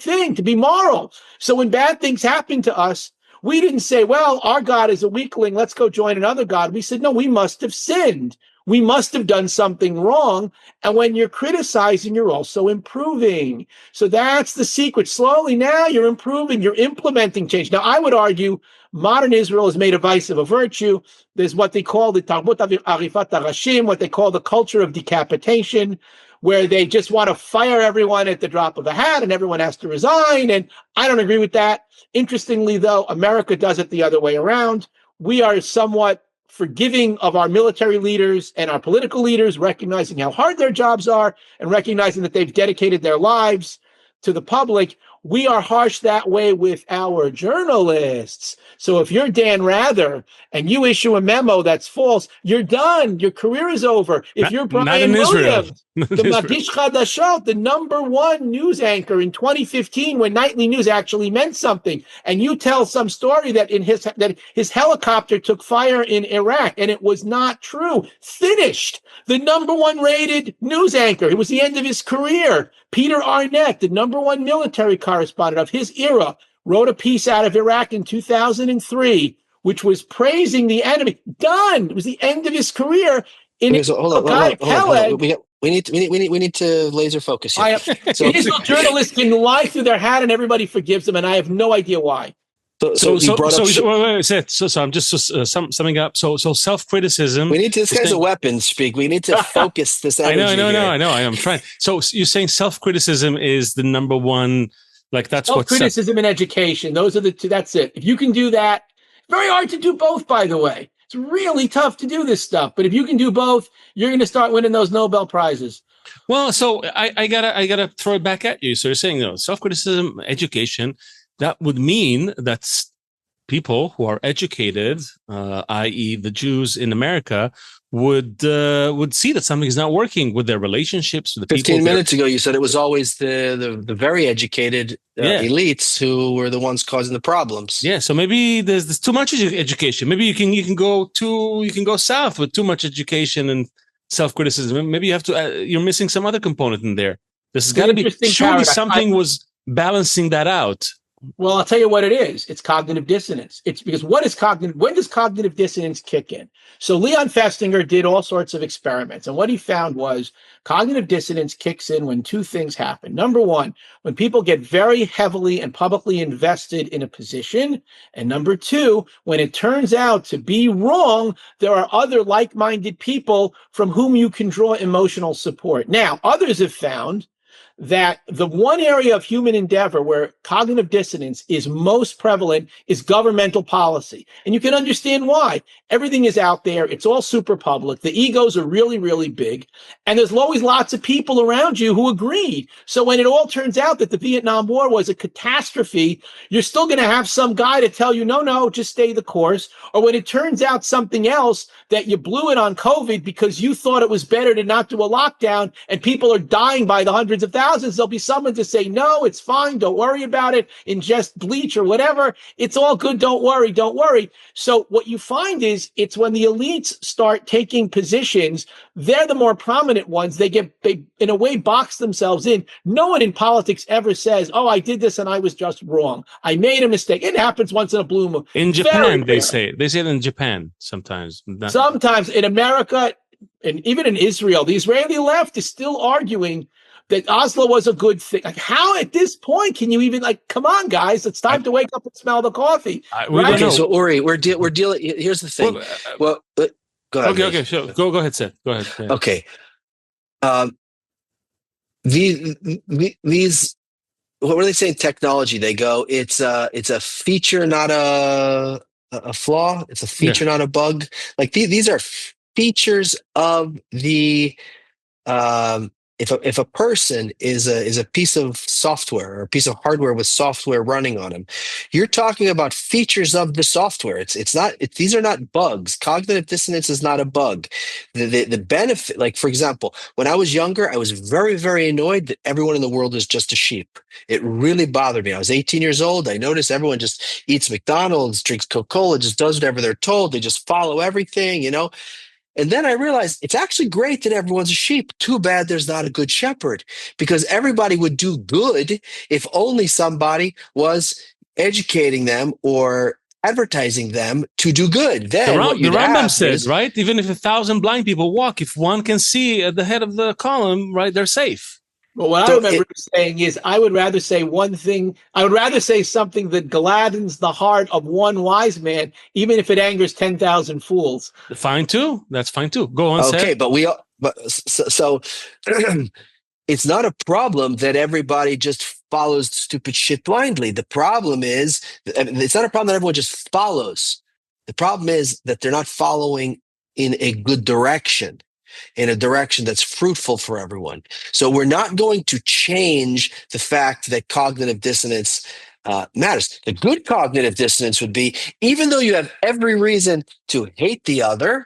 thing, to be moral. So when bad things happen to us, we didn't say, well, our God is a weakling, let's go join another God. We said, no, we must have sinned. We must have done something wrong. And when you're criticizing, you're also improving. So that's the secret. Slowly now you're improving, you're implementing change. Now, I would argue modern Israel has made a vice of a virtue. There's what they call the Tarbut Arifat Harashim, what they call the culture of decapitation, where they just want to fire everyone at the drop of a hat and everyone has to resign. And I don't agree with that. Interestingly, though, America does it the other way around. We are somewhat forgiving of our military leaders and our political leaders, recognizing how hard their jobs are and recognizing that they've dedicated their lives to the public. We are harsh that way with our journalists. So if you're Dan Rather and you issue a memo that's false, you're done. Your career is over. If you're Brian Williams, the Magish Chadashot, the #1 news anchor in 2015, when nightly news actually meant something, and you tell some story that his helicopter took fire in Iraq, and it was not true. Finished. The #1 rated news anchor. It was the end of his career. Peter Arnett, the #1 military correspondent of his era, wrote a piece out of Iraq in 2003, which was praising the enemy. Done. It was the end of his career. Hold on. We need to laser focus here. Israel journalists can lie through their hat and everybody forgives them, and I have no idea why. So you brought up. So I'm just summing up. So self-criticism. We need to. This guy's a weapon speak. We need to focus this energy. I know. I'm trying. So you're saying self-criticism is the number one. Like that's what self-criticism and education. Those are the two. That's it. If you can do that, very hard to do both. By the way, it's really tough to do this stuff. But if you can do both, you're going to start winning those Nobel Prizes. Well, so I gotta throw it back at you. So you're saying self-criticism, education. That would mean that people who are educated, i.e., the Jews in America, would see that something is not working with their relationships with the 15 minutes ago, you said it was always the very educated elites who were the ones causing the problems. Yeah, so maybe there's too much education. Maybe you can go south with too much education and self-criticism. Maybe you have to. You're missing some other component in there. This has got to be surely something was balancing that out. Well, I'll tell you what it is. It's cognitive dissonance. It's because when does cognitive dissonance kick in? So Leon Festinger did all sorts of experiments. And what he found was cognitive dissonance kicks in when two things happen. Number one, when people get very heavily and publicly invested in a position. And number two, when it turns out to be wrong, there are other like-minded people from whom you can draw emotional support. Now, others have found that the one area of human endeavor where cognitive dissonance is most prevalent is governmental policy. And you can understand why. Everything is out there. It's all super public. The egos are really, really big. And there's always lots of people around you who agreed. So when it all turns out that the Vietnam War was a catastrophe, you're still going to have some guy to tell you, no, just stay the course. Or when it turns out something else, that you blew it on COVID because you thought it was better to not do a lockdown and people are dying by the hundreds of thousands, there'll be someone to say, no, it's fine. Don't worry about it. Ingest bleach or whatever. It's all good. Don't worry. So what you find is it's when the elites start taking positions, they're the more prominent ones. They in a way box themselves in. No one in politics ever says, oh, I did this and I was just wrong. I made a mistake. It happens once in a blue moon. In Japan, they say it in Japan sometimes. Sometimes in America and even in Israel, the Israeli left is still arguing that Oslo was a good thing. Like, how at this point can you even come on, guys? It's time to wake up and smell the coffee. Right? Okay, so Uri, we're dealing. Here's the thing. Well, go ahead. Okay, sure. Go ahead, Seth. Go ahead. Yeah. Okay. These what were they saying? Technology. They go. It's a feature, not a flaw. It's a feature, not a bug. Like these are features of the. If a person is a piece of software or a piece of hardware with software running on them, you're talking about features of the software. These are not bugs. Cognitive dissonance is not a bug. The benefit, like for example, when I was younger, I was very, very annoyed that everyone in the world is just a sheep. It really bothered me. I was 18 years old. I noticed everyone just eats McDonald's, drinks Coca-Cola, just does whatever they're told. They just follow everything, And then I realized it's actually great that everyone's a sheep. Too bad there's not a good shepherd, because everybody would do good if only somebody was educating them or advertising them to do good. Then the Rambam says, right? Even if 1,000 blind people walk, if one can see at the head of the column, right, they're safe. Well, what I remember saying is I would rather say one thing. I would rather say something that gladdens the heart of one wise man, even if it angers 10,000 fools. Fine too. That's fine too. Go on. Okay, Seth. So it's not a problem that everybody just follows stupid shit blindly. The problem is it's not a problem that everyone just follows. The problem is that they're not following in a good direction. In a direction that's fruitful for everyone. So we're not going to change the fact that cognitive dissonance matters. The good cognitive dissonance would be, even though you have every reason to hate the other,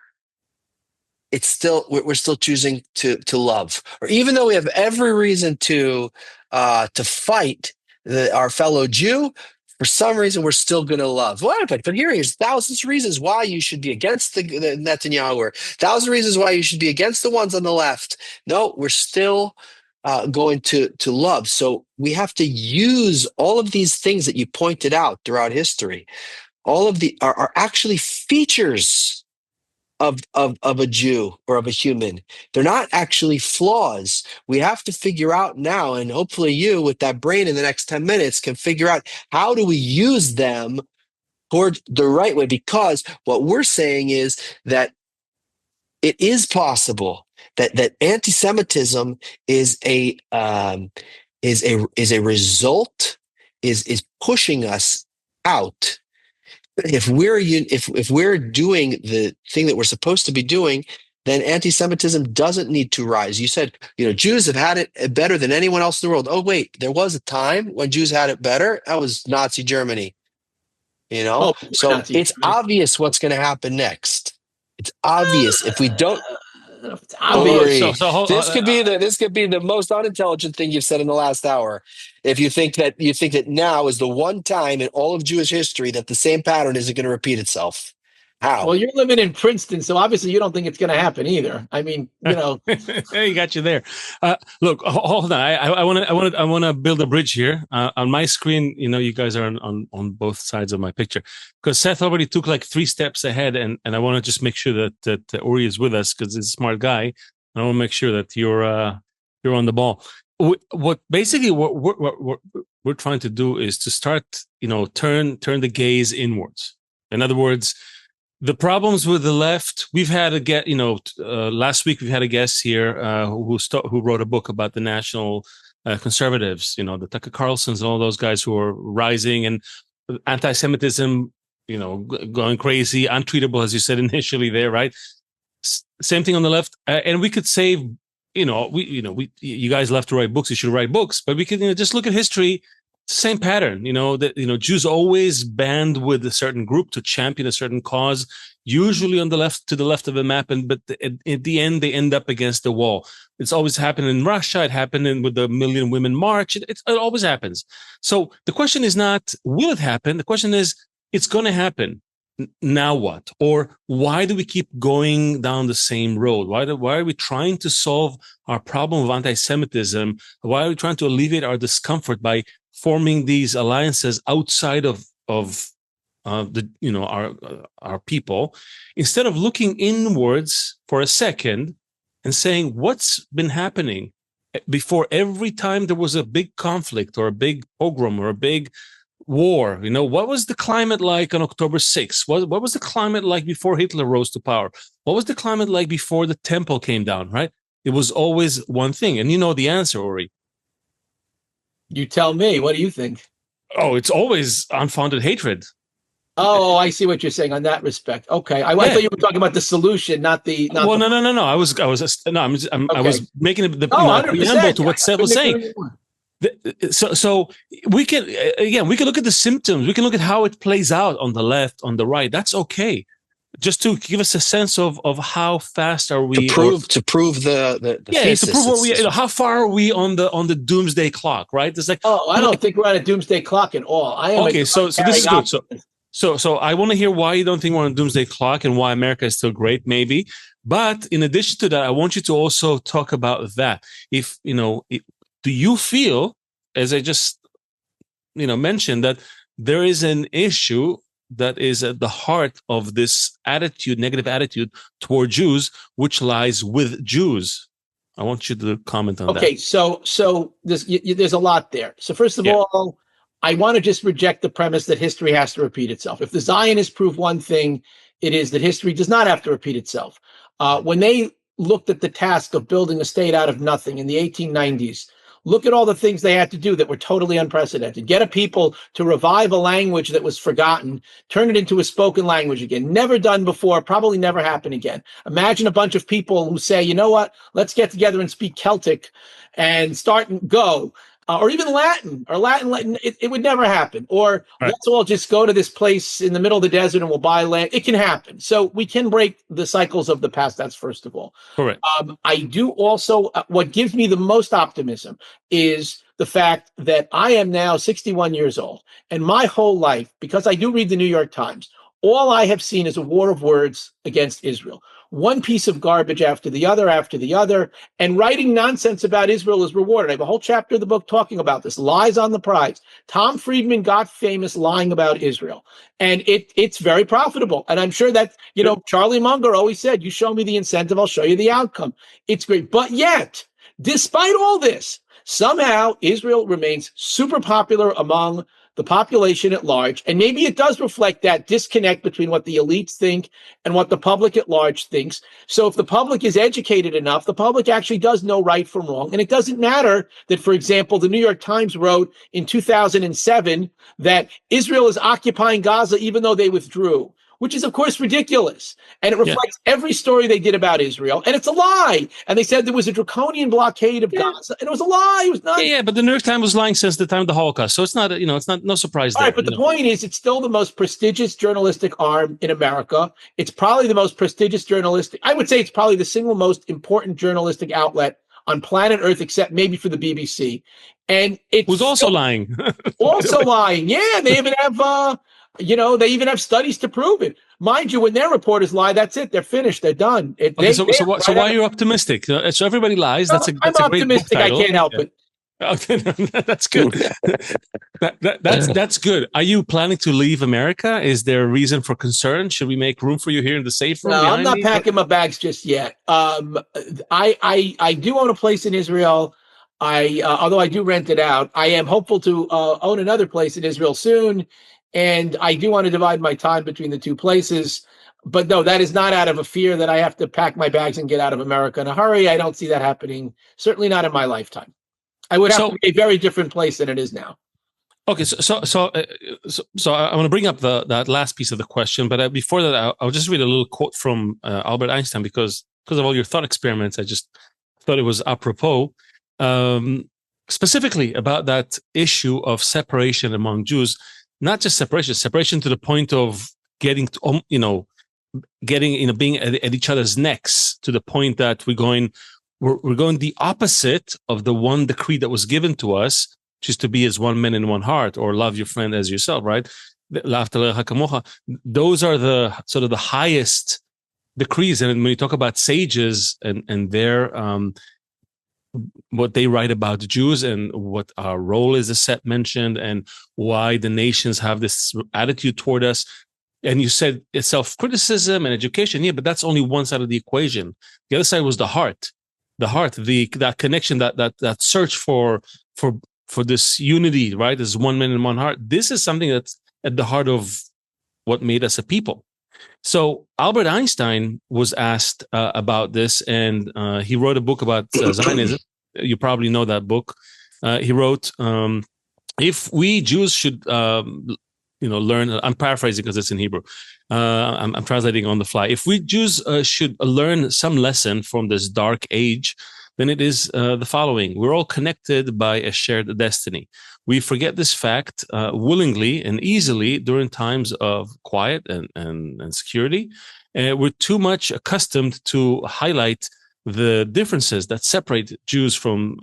we're still choosing to love. Or even though we have every reason to fight our fellow Jew, for some reason, we're still going to love. Well, but here's thousands of reasons why you should be against the Netanyahu, or 1,000 reasons why you should be against the ones on the left. No, we're still going to love. So we have to use all of these things that you pointed out throughout history. All of the are actually features of a Jew or of a human. They're not actually flaws. We have to figure out now, and hopefully you with that brain in the next 10 minutes can figure out, how do we use them toward the right way, because what we're saying is that it is possible that anti-Semitism is a result, is pushing us out. If we're doing the thing that we're supposed to be doing, then anti-Semitism doesn't need to rise. You said, Jews have had it better than anyone else in the world. Oh, wait, there was a time when Jews had it better. That was Nazi Germany. Oh, So Nazi it's Germany. obvious what's going to happen next. It's obvious if we don't. It's obvious. This could be the most unintelligent thing you've said in the last hour. If you think that now is the one time in all of Jewish history that the same pattern isn't going to repeat itself. How? Well, you're living in Princeton, so obviously you don't think it's going to happen either. I mean, He got you there. Look, hold on. I want to build a bridge here. On my screen, you guys are on both sides of my picture, because Seth already took like 3 steps ahead, and I want to just make sure that Uri is with us, because he's a smart guy. And I want to make sure that you're on the ball. What we're trying to do is to start, turn the gaze inwards. In other words, the problems with the left, we've had last week we've had a guest here who wrote a book about the national conservatives, the Tucker Carlsons and all those guys who are rising, and anti-Semitism, going crazy, untreatable, as you said initially there, right? Same thing on the left, and we could say, you guys love to write books, you should write books, but we could just look at history. Same pattern, that Jews always band with a certain group to champion a certain cause, usually on the left, to the left of the map, but at the end they end up against the wall. It's always happened in Russia. It happened with the Million Women March. It always happens. So the question is not will it happen. The question is it's going to happen. Now what? Or why do we keep going down the same road? Why are we trying to solve our problem of anti-Semitism? Why are we trying to alleviate our discomfort by forming these alliances outside of our people, instead of looking inwards for a second and saying what's been happening before? Every time there was a big conflict or a big pogrom or a big war, what was the climate like on October 6th? What was the climate like before Hitler rose to power? What was the climate like before the temple came down, right? It was always one thing. And the answer, Uri. You tell me. What do you think? Oh, it's always unfounded hatred. Oh, I see what you're saying on that respect. Okay, I thought you were talking about the solution, not the. No. I was making the preamble to what Seth was saying. So we can look at the symptoms. We can look at how it plays out on the left, on the right. That's okay. Just to give us a sense of how fast are we to prove the thesis. To prove how far are we on the doomsday clock, right? It's like, I don't think we're on a doomsday clock at all. So this is good. So I want to hear why you don't think we're on a doomsday clock and why America is still great, maybe. But in addition to that, I want you to also talk about that. Do you feel, as I just mentioned, that there is an issue that is at the heart of this negative attitude toward Jews, which lies with Jews? I want you to comment on that. Okay, so there's a lot there. So first of all, I want to just reject the premise that history has to repeat itself. If the Zionists prove one thing, it is that history does not have to repeat itself. When they looked at the task of building a state out of nothing in the 1890s, look at all the things they had to do that were totally unprecedented. Get a people to revive a language that was forgotten, turn it into a spoken language again. Never done before, probably never happen again. Imagine a bunch of people who say, you know what, let's get together and speak Celtic and start and go. Or even Latin, it would never happen. Or let's all just go to this place in the middle of the desert and we'll buy land. It can happen. So we can break the cycles of the past. That's first of all. Correct. I do also, what gives me the most optimism is the fact that I am now 61 years old. And my whole life, because I do read the New York Times, all I have seen is a war of words against Israel. One piece of garbage after the other, and writing nonsense about Israel is rewarded. I have a whole chapter of the book talking about this, lies on the prize. Tom Friedman got famous lying about Israel, and it's very profitable. And I'm sure that, Charlie Munger always said, you show me the incentive, I'll show you the outcome. It's great. But yet, despite all this, somehow Israel remains super popular among the population at large. And maybe it does reflect that disconnect between what the elites think and what the public at large thinks. So if the public is educated enough, the public actually does know right from wrong. And it doesn't matter that, for example, the New York Times wrote in 2007 that Israel is occupying Gaza even though they withdrew, which is, of course, ridiculous. And it reflects every story they did about Israel. And it's a lie. And they said there was a draconian blockade of Gaza. And it was a lie. It was not. Yeah, but the New York Times was lying since the time of the Holocaust. So it's not, it's not no surprise All there. right, but the point is, it's still the most prestigious journalistic arm in America. It's probably the most prestigious journalistic. I would say it's probably the single most important journalistic outlet on planet Earth, except maybe for the BBC. And it's who's also lying. Also lying. Yeah, they even have... they even have studies to prove it. Mind you, when their reporters lie, that's it. They're finished. They're done. So why are you optimistic? So everybody lies. No, that's a I'm optimistic. Great book title. I can't help it. Okay, that's good. That's good. Are you planning to leave America? Is there a reason for concern? Should we make room for you here in the safe room? No, I'm not packing my bags just yet. I do own a place in Israel. Although I do rent it out, I am hopeful to own another place in Israel soon. And I do want to divide my time between the two places. But no, that is not out of a fear that I have to pack my bags and get out of America in a hurry. I don't see that happening. Certainly not in my lifetime. I would have to be a very different place than it is now. Okay, so I want to bring up that last piece of the question. But before that, I'll just read a little quote from Albert Einstein because of all your thought experiments. I just thought it was apropos. Specifically about that issue of separation among Jews. Not just separation to the point of being at each other's necks, to the point that we're going the opposite of the one decree that was given to us, which is to be as one man in one heart, or love your friend as yourself, right? Those are the sort of the highest decrees. And when you talk about sages and their what they write about the Jews and what our role is, as Seth mentioned, and why the nations have this attitude toward us. And you said it's self-criticism and education. Yeah, but that's only one side of the equation. The other side was the heart, that connection, that search for this unity, right? As one man in one heart. This is something that's at the heart of what made us a people. So Albert Einstein was asked about this, and he wrote a book about Zionism. You probably know that book. He wrote, if we Jews should, learn, I'm paraphrasing because it's in Hebrew. I'm translating on the fly. If we Jews should learn some lesson from this dark age, then it is the following. We're all connected by a shared destiny. We forget this fact willingly and easily during times of quiet and security. We're too much accustomed to highlight the differences that separate Jews from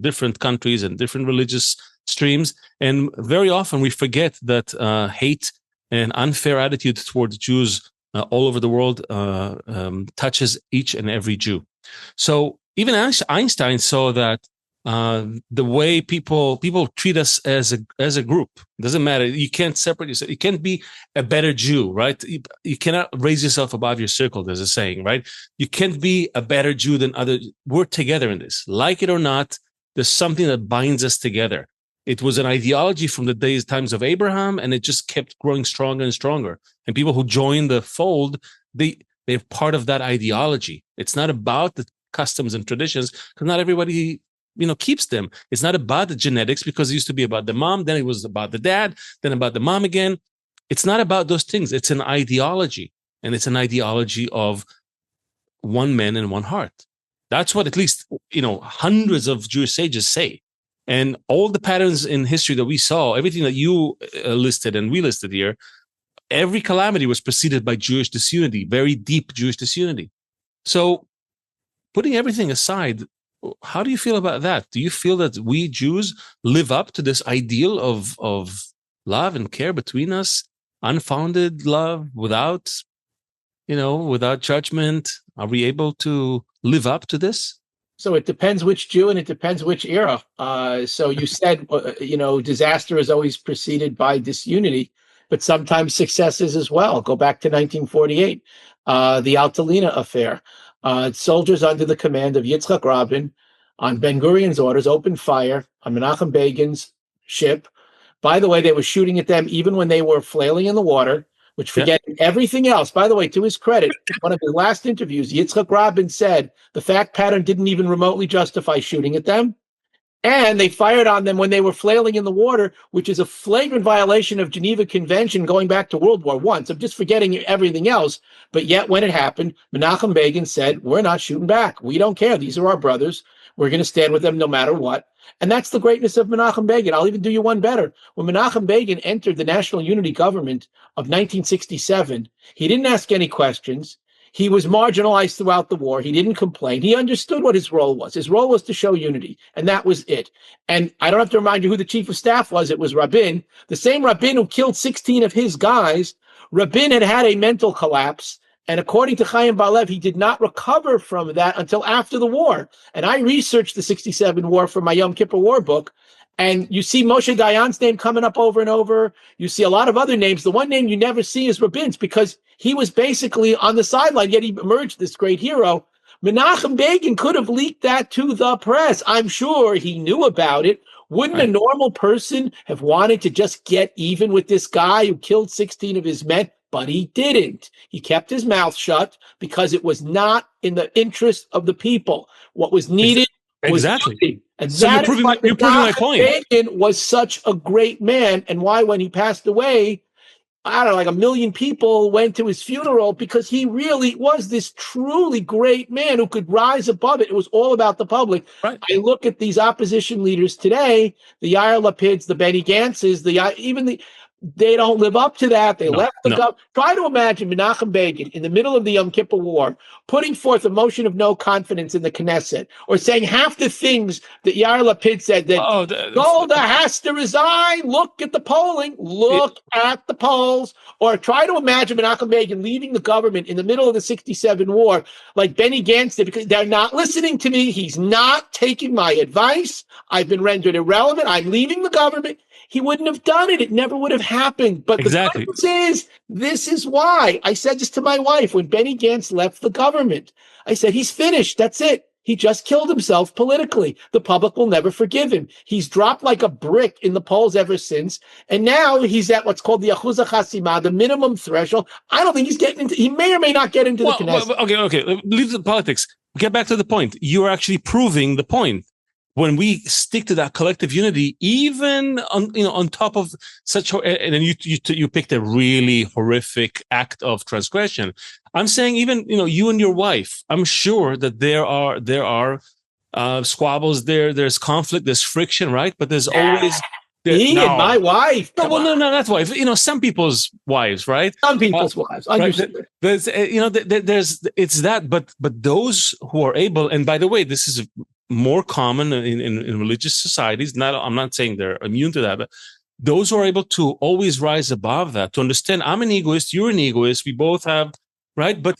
different countries and different religious streams. And very often we forget that hate and unfair attitude towards Jews all over the world touches each and every Jew. So even Einstein saw that the way people treat us as a group, doesn't matter. You can't separate yourself. You can't be a better Jew, right? You cannot raise yourself above your circle. There's a saying, right? You can't be a better Jew than others. We're together in this. Like it or not, there's something that binds us together. It was an ideology from the times of Abraham, and it just kept growing stronger and stronger. And people who join the fold, they're part of that ideology. It's not about the customs and traditions, because not everybody keeps them. It's not about the genetics, because it used to be about the mom, then it was about the dad, then about the mom again. It's not about those things. It's an ideology, and it's an ideology of one man and one heart. That's what at least hundreds of Jewish sages say. And all the patterns in history that we saw, everything that you listed and we listed here, every calamity was preceded by Jewish disunity, very deep Jewish disunity. So putting everything aside, how do you feel about that? Do you feel that we Jews live up to this ideal of love and care between us, unfounded love without judgment? Are we able to live up to this? So it depends which Jew and it depends which era. So you said, disaster is always preceded by disunity, but sometimes successes as well. Go back to 1948, the Altalena affair. Soldiers under the command of Yitzhak Rabin on Ben Gurion's orders opened fire on Menachem Begin's ship, By the way, they were shooting at them even when they were flailing in the water, which forgetting everything else. By the way, to his credit, one of his last interviews, Yitzhak Rabin said the fact pattern didn't even remotely justify shooting at them. And they fired on them when they were flailing in the water, which is a flagrant violation of Geneva Convention going back to World War I. So I'm just forgetting everything else. But yet when it happened, Menachem Begin said, we're not shooting back. We don't care. These are our brothers. We're going to stand with them no matter what. And that's the greatness of Menachem Begin. I'll even do you one better. When Menachem Begin entered the National Unity Government of 1967, he didn't ask any questions. He was marginalized throughout the war. He didn't complain. He understood what his role was. His role was to show unity, and that was it. And I don't have to remind you who the chief of staff was. It was Rabin, the same Rabin who killed 16 of his guys. Rabin had had a mental collapse, and according to Chaim Bar-Lev, he did not recover from that until after the war. And I researched the 67 war for my Yom Kippur War book, and you see Moshe Dayan's name coming up over and over. You see a lot of other names. The one name you never see is Rabin's, because he was basically on the sideline, yet he emerged this great hero. Menachem Begin could have leaked that to the press. I'm sure he knew about it. Wouldn't a normal person have wanted to just get even with this guy who killed 16 of his men? But he didn't. He kept his mouth shut because it was not in the interest of the people. What was needed was unity. And so that you're proving my point. Begin was such a great man, and why when he passed away, I don't know, like 1 million people went to his funeral, because he really was this truly great man who could rise above it. It was all about the public. Right. I look at these opposition leaders today, the Yair Lapids, the Benny Gantzes, they don't live up to that. They left the government. Try to imagine Menachem Begin in the middle of the Yom Kippur War putting forth a motion of no confidence in the Knesset, or saying half the things that Yair Lapid said, that Golda has to resign. Look at the polling. Look at the polls. Or try to imagine Menachem Begin leaving the government in the middle of the 67 war like Benny Gantz did, because they're not listening to me. He's not taking my advice. I've been rendered irrelevant. I'm leaving the government. He wouldn't have done it. It never would have happened. But the difference is, this is why. I said this to my wife when Benny Gantz left the government. I said, he's finished. That's it. He just killed himself politically. The public will never forgive him. He's dropped like a brick in the polls ever since. And now he's at what's called the Achuz HaChasima, the minimum threshold. I don't think he's getting into, he may or may not get into the Knesset. Okay. Leave the politics. Get back to the point. You're actually proving the point. When we stick to that collective unity, even on top of such, and then you picked a really horrific act of transgression. I'm saying even you and your wife. I'm sure that there are squabbles there. There's conflict. There's friction, right? But there's always me and my wife. No, not wife. Some people's wives, right? Some people's wives. Understood. Right? There's it's that, but those who are able, and by the way, this is more common in religious societies. I'm not saying they're immune to that, but those who are able to always rise above that, to understand I'm an egoist, you're an egoist, we both have, right? But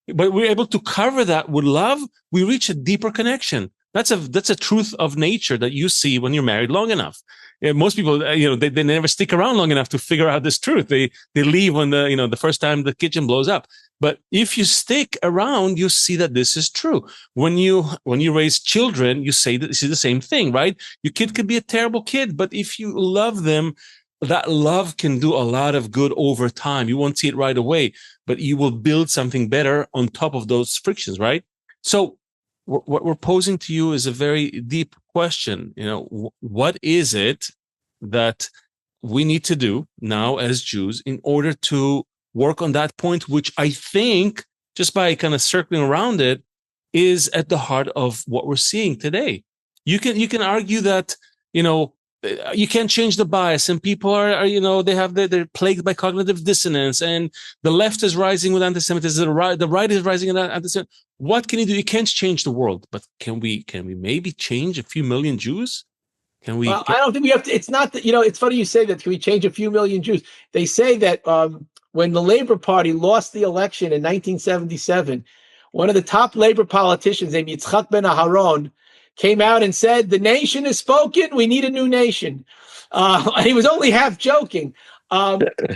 we're able to cover that with love, we reach a deeper connection. That's a truth of nature that you see when you're married long enough. Most people, they never stick around long enough to figure out this truth. They leave when the first time the kitchen blows up. But if you stick around, you see that this is true. When you raise children, you see the same thing, right? Your kid could be a terrible kid, but if you love them, that love can do a lot of good over time. You won't see it right away, but you will build something better on top of those frictions, right? So what we're posing to you is a very deep question. What is it that we need to do now as Jews in order to work on that point, which I think, just by kind of circling around it, is at the heart of what we're seeing today. You can argue that, you can't change the bias, and people are they're plagued by cognitive dissonance, and the left is rising with anti-Semitism, the right is rising with anti-Semitism. What can you do? You can't change the world, but can we maybe change a few million Jews? Can we? Well, I don't think we have to. It's not that, it's funny you say that. Can we change a few million Jews? They say that when the Labor Party lost the election in 1977, one of the top Labor politicians named Yitzhak Ben Aharon came out and said, the nation has spoken, we need a new nation. And he was only half joking.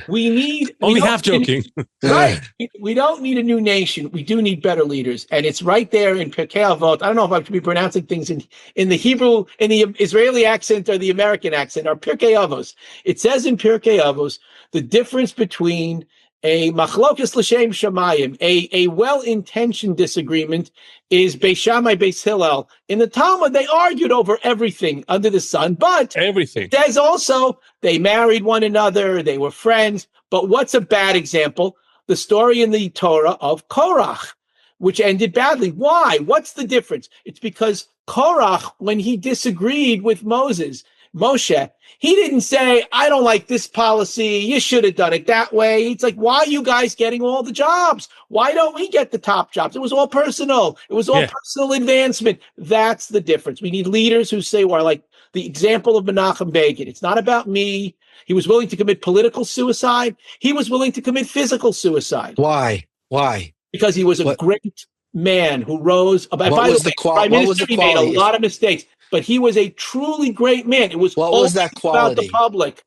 We need Only we don't half need- joking. Right. We don't need a new nation. We do need better leaders. And it's right there in Pirkei Avot. I don't know if I should be pronouncing things in the Hebrew, in the Israeli accent or the American accent, or Pirkei Avos. It says in Pirkei Avos the difference between a machlokas l'shem shamayim, a well-intentioned disagreement, is Beis Shammai, Beis Hillel. In the Talmud, they argued over everything under the sun, but Everything. it says also they married one another, they were friends. But what's a bad example? The story in the Torah of Korach, which ended badly. Why? What's the difference? It's because Korach, when he disagreed with Moshe, he didn't say, I don't like this policy. You should have done it that way. It's like, why are you guys getting all the jobs? Why don't we get the top jobs? It was all personal. It was all personal advancement. That's the difference. We need leaders who say, well, like the example of Menachem Begin. It's not about me. He was willing to commit political suicide. He was willing to commit physical suicide. Why? Why? Because he was a great man who rose. By the way, Prime Minister, he made a lot of mistakes, but he was a truly great man. It was always that quality? About the public.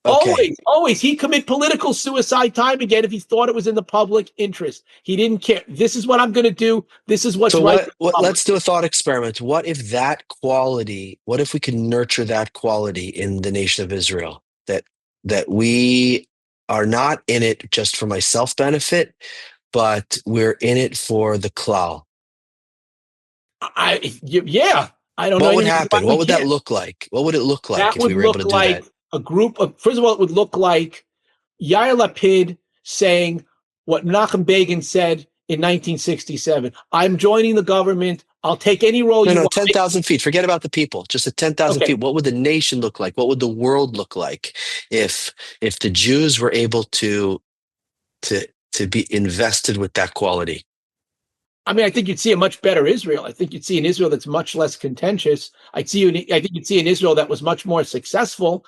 Okay. Always. He'd commit political suicide time again if he thought it was in the public interest. He didn't care. This is what I'm going to do. This is what's right. Let's do a thought experiment. What if we can nurture that quality in the nation of Israel? That we are not in it just for my self-benefit, but we're in it for the klal. I don't know. What would happen? What would that look like? What would it look like if we were able to do that? A group of, first of all, it would look like Yair Lapid saying what Menachem Begin said in 1967. I'm joining the government. I'll take any role you want. 10,000 feet. Forget about the people. Just at 10,000 feet. What would the nation look like? What would the world look like if the Jews were able to be invested with that quality? I mean, I think you'd see a much better Israel. I think you'd see an Israel that's much less contentious. I think you'd see an Israel that was much more successful.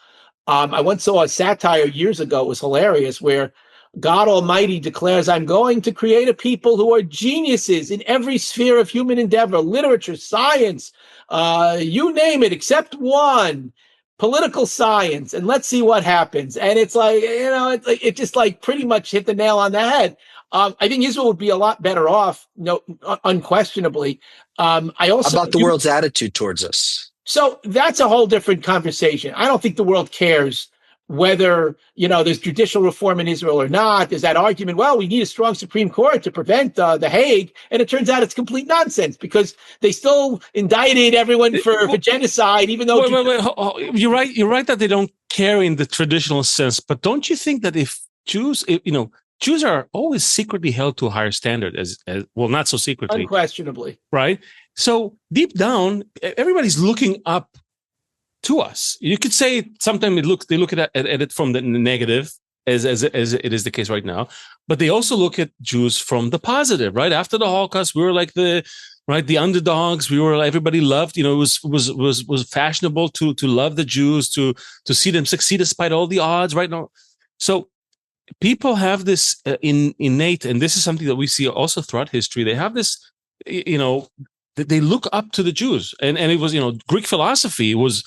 I once saw a satire years ago. It was hilarious, where God Almighty declares, I'm going to create a people who are geniuses in every sphere of human endeavor, literature, science, you name it, except one, political science. And let's see what happens. And it's like, it just like pretty much hit the nail on the head. I think Israel would be a lot better off, unquestionably. I also about the world's attitude towards us. So that's a whole different conversation. I don't think the world cares whether, there's judicial reform in Israel or not. There's that argument, well, we need a strong Supreme Court to prevent the Hague. And it turns out it's complete nonsense because they still indicted everyone for genocide, even though... You're right. You're right that they don't care in the traditional sense. But don't you think that if Jews are always secretly held to a higher standard, as well, not so secretly. Unquestionably. Right? So deep down, everybody's looking up to us. You could say sometimes they look at it from the negative, as it is the case right now, but they also look at Jews from the positive, right? After the Holocaust, we were like the underdogs. Everybody loved, it was fashionable to love the Jews, to see them succeed despite all the odds right now. So people have this innate, and this is something that we see also throughout history. They have this, they look up to the Jews, and it was, Greek philosophy was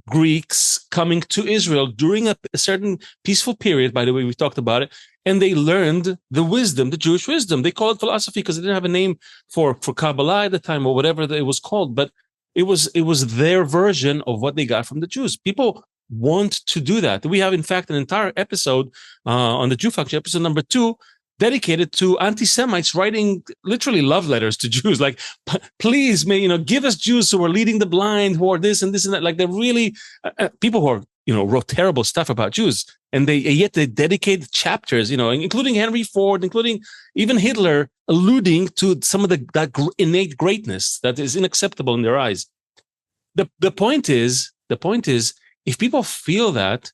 Greeks coming to Israel during a certain peaceful period. By the way, we talked about it, and they learned the wisdom, the Jewish wisdom. They call it philosophy because they didn't have a name for Kabbalah at the time or whatever it was called, but it was their version of what they got from the Jews. People want to do that. We have, in fact, an entire episode on the Jew Function, episode number 2, dedicated to anti-Semites writing literally love letters to Jews, like, please, give us Jews who are leading the blind, who are this and this and that. Like, they're really people who are, wrote terrible stuff about Jews, and yet they dedicate chapters, including Henry Ford, including even Hitler, alluding to some of that innate greatness that is unacceptable in their eyes. The point is, if people feel that,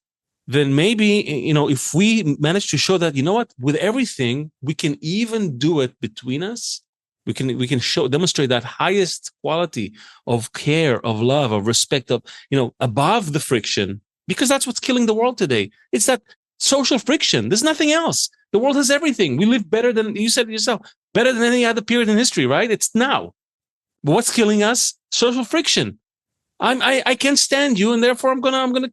then maybe, if we manage to show that, with everything, we can even do it between us. We can demonstrate that highest quality of care, of love, of respect, of, above the friction, because that's what's killing the world today. It's that social friction. There's nothing else. The world has everything. We live better than, you said it yourself, better than any other period in history, right? It's now. But what's killing us? Social friction. I can't stand you, and therefore I'm gonna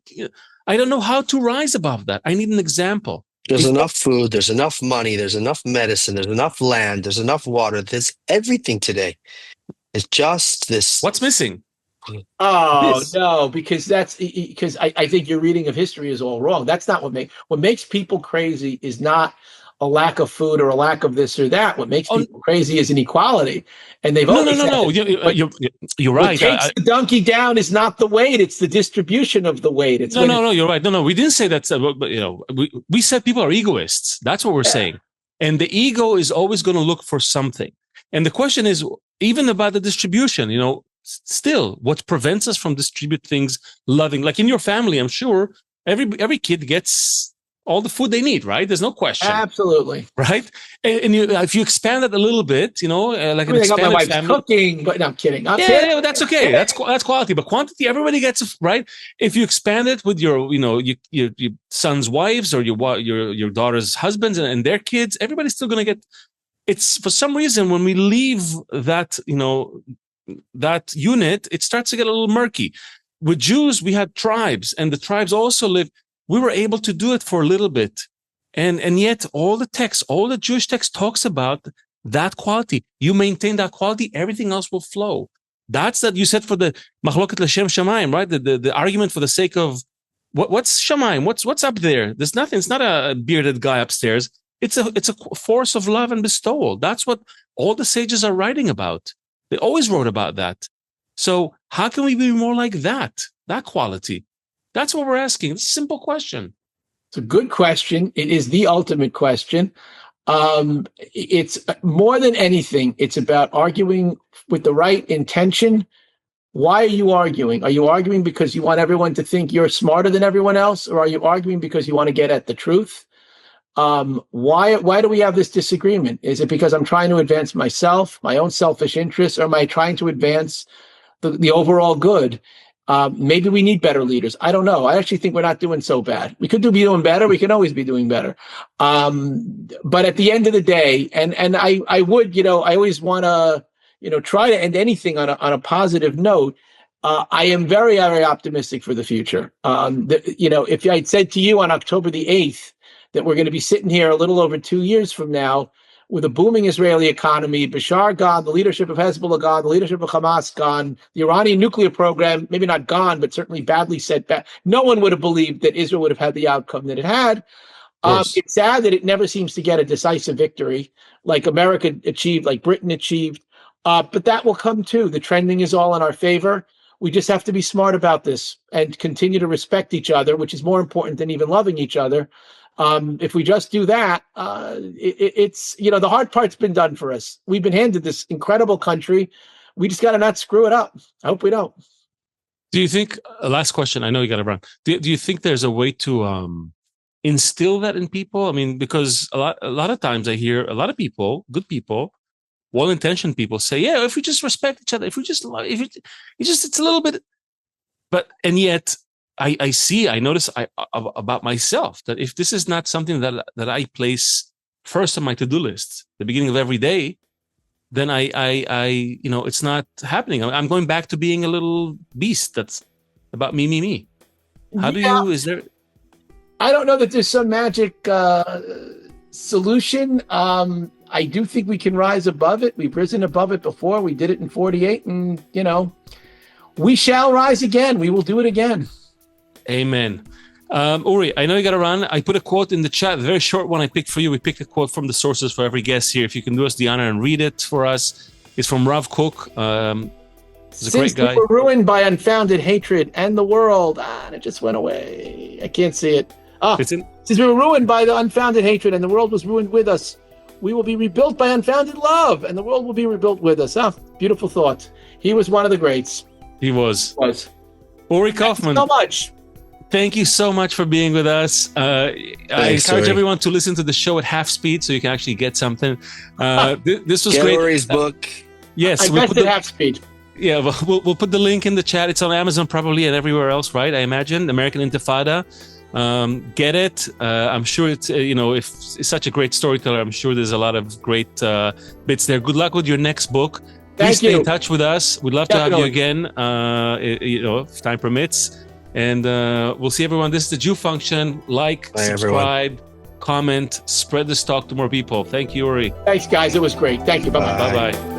I don't know how to rise above that. I need an example. There's enough food, there's enough money, there's enough medicine, there's enough land, there's enough water, there's everything today. It's just this. What's missing? Oh, no, because I think your reading of history is all wrong. That's not what makes people crazy is not a lack of food or a lack of this or that. What makes people crazy is inequality. And they've always no. You're right. What takes the donkey down is not the weight; it's the distribution of the weight. It's no. You're right. No. We didn't say that. But, we said people are egoists. That's what we're saying. And the ego is always going to look for something. And the question is, even about the distribution. Still, what prevents us from distribute things loving? Like in your family, I'm sure every kid gets all the food they need, right? There's no question. Absolutely. Right? And if you expand it a little bit, like an expanded my wife's family. Cooking, but no, I'm kidding. Yeah, that's okay. That's quality. But quantity, everybody gets it, right? If you expand it with your son's wives or your daughter's husbands and their kids, everybody's still going to get. It's for some reason when we leave that, that unit, it starts to get a little murky. With Jews, we had tribes, and the tribes also lived. We were able to do it for a little bit. And yet all the Jewish text talks about that quality. You maintain that quality, everything else will flow. That's that you said for the machloket l'shem shamayim, right? The argument for the sake of what's shamayim? What's up there? There's nothing. It's not a bearded guy upstairs. It's a force of love and bestowal. That's what all the sages are writing about. They always wrote about that. So how can we be more like that quality? That's what we're asking. It's a simple question. It's a good question. It is the ultimate question. It's more than anything, it's about arguing with the right intention. Why are you arguing? Are you arguing because you want everyone to think you're smarter than everyone else? Or are you arguing because you want to get at the truth? Why do we have this disagreement? Is it because I'm trying to advance myself, my own selfish interests, or am I trying to advance the overall good? Maybe we need better leaders. I don't know. I actually think we're not doing so bad. We could be doing better. We can always be doing better. But at the end of the day, and I would, I always want to, try to end anything on a positive note. I am very, very optimistic for the future. If I'd said to you on October the 8th that we're going to be sitting here a little over 2 years from now with a booming Israeli economy, Bashar gone, the leadership of Hezbollah gone, the leadership of Hamas gone, the Iranian nuclear program, maybe not gone, but certainly badly set back. No one would have believed that Israel would have had the outcome that it had. It's sad that it never seems to get a decisive victory like America achieved, like Britain achieved. But that will come too. The trending is all in our favor. We just have to be smart about this and continue to respect each other, which is more important than even loving each other. If we just do that, it's, the hard part's been done for us. We've been handed this incredible country. We just got to not screw it up. I hope we don't. Do you think, last question, I know you got to run. Do you think there's a way to instill that in people? I mean, because a lot of times I hear a lot of people, good people, well-intentioned people say, yeah, if we just respect each other, it's a little bit, and yet I notice about myself that if this is not something that I place first on my to-do list, the beginning of every day, then I it's not happening. I'm going back to being a little beast that's about me. How do you, is there? I don't know that there's some magic solution. I do think we can rise above it. We've risen above it before. We did it in 48 and, we shall rise again. We will do it again. Amen. Uri, I know you got to run. I put a quote in the chat, a very short one I picked for you. We picked a quote from the sources for every guest here. If you can do us the honor and read it for us. It's from Rav Kook. He's a great guy. Since we were ruined by unfounded hatred and the world, and it just went away. I can't see it. Since we were ruined by the unfounded hatred and the world was ruined with us, we will be rebuilt by unfounded love and the world will be rebuilt with us. Beautiful thought. He was one of the greats. He was. Uri Kaufman. Thank you so much. Thank you so much for being with us. I encourage everyone to listen to the show at half speed so you can actually get something. This was great. Uri's book. Yes, I at half speed. Yeah, we'll put the link in the chat. It's on Amazon probably and everywhere else, right? I imagine. American Intifada. Get it. I'm sure it's, if it's such a great storyteller, I'm sure there's a lot of great bits there. Good luck with your next book. Please stay in touch with us. We'd love to have you again, if time permits. And we'll see everyone. This is the Jew Function. Like, Bye, subscribe, comment, spread this talk to more people. Thank you, Uri. Thanks, guys. It was great. Thank you. Bye-bye. Bye. Bye-bye.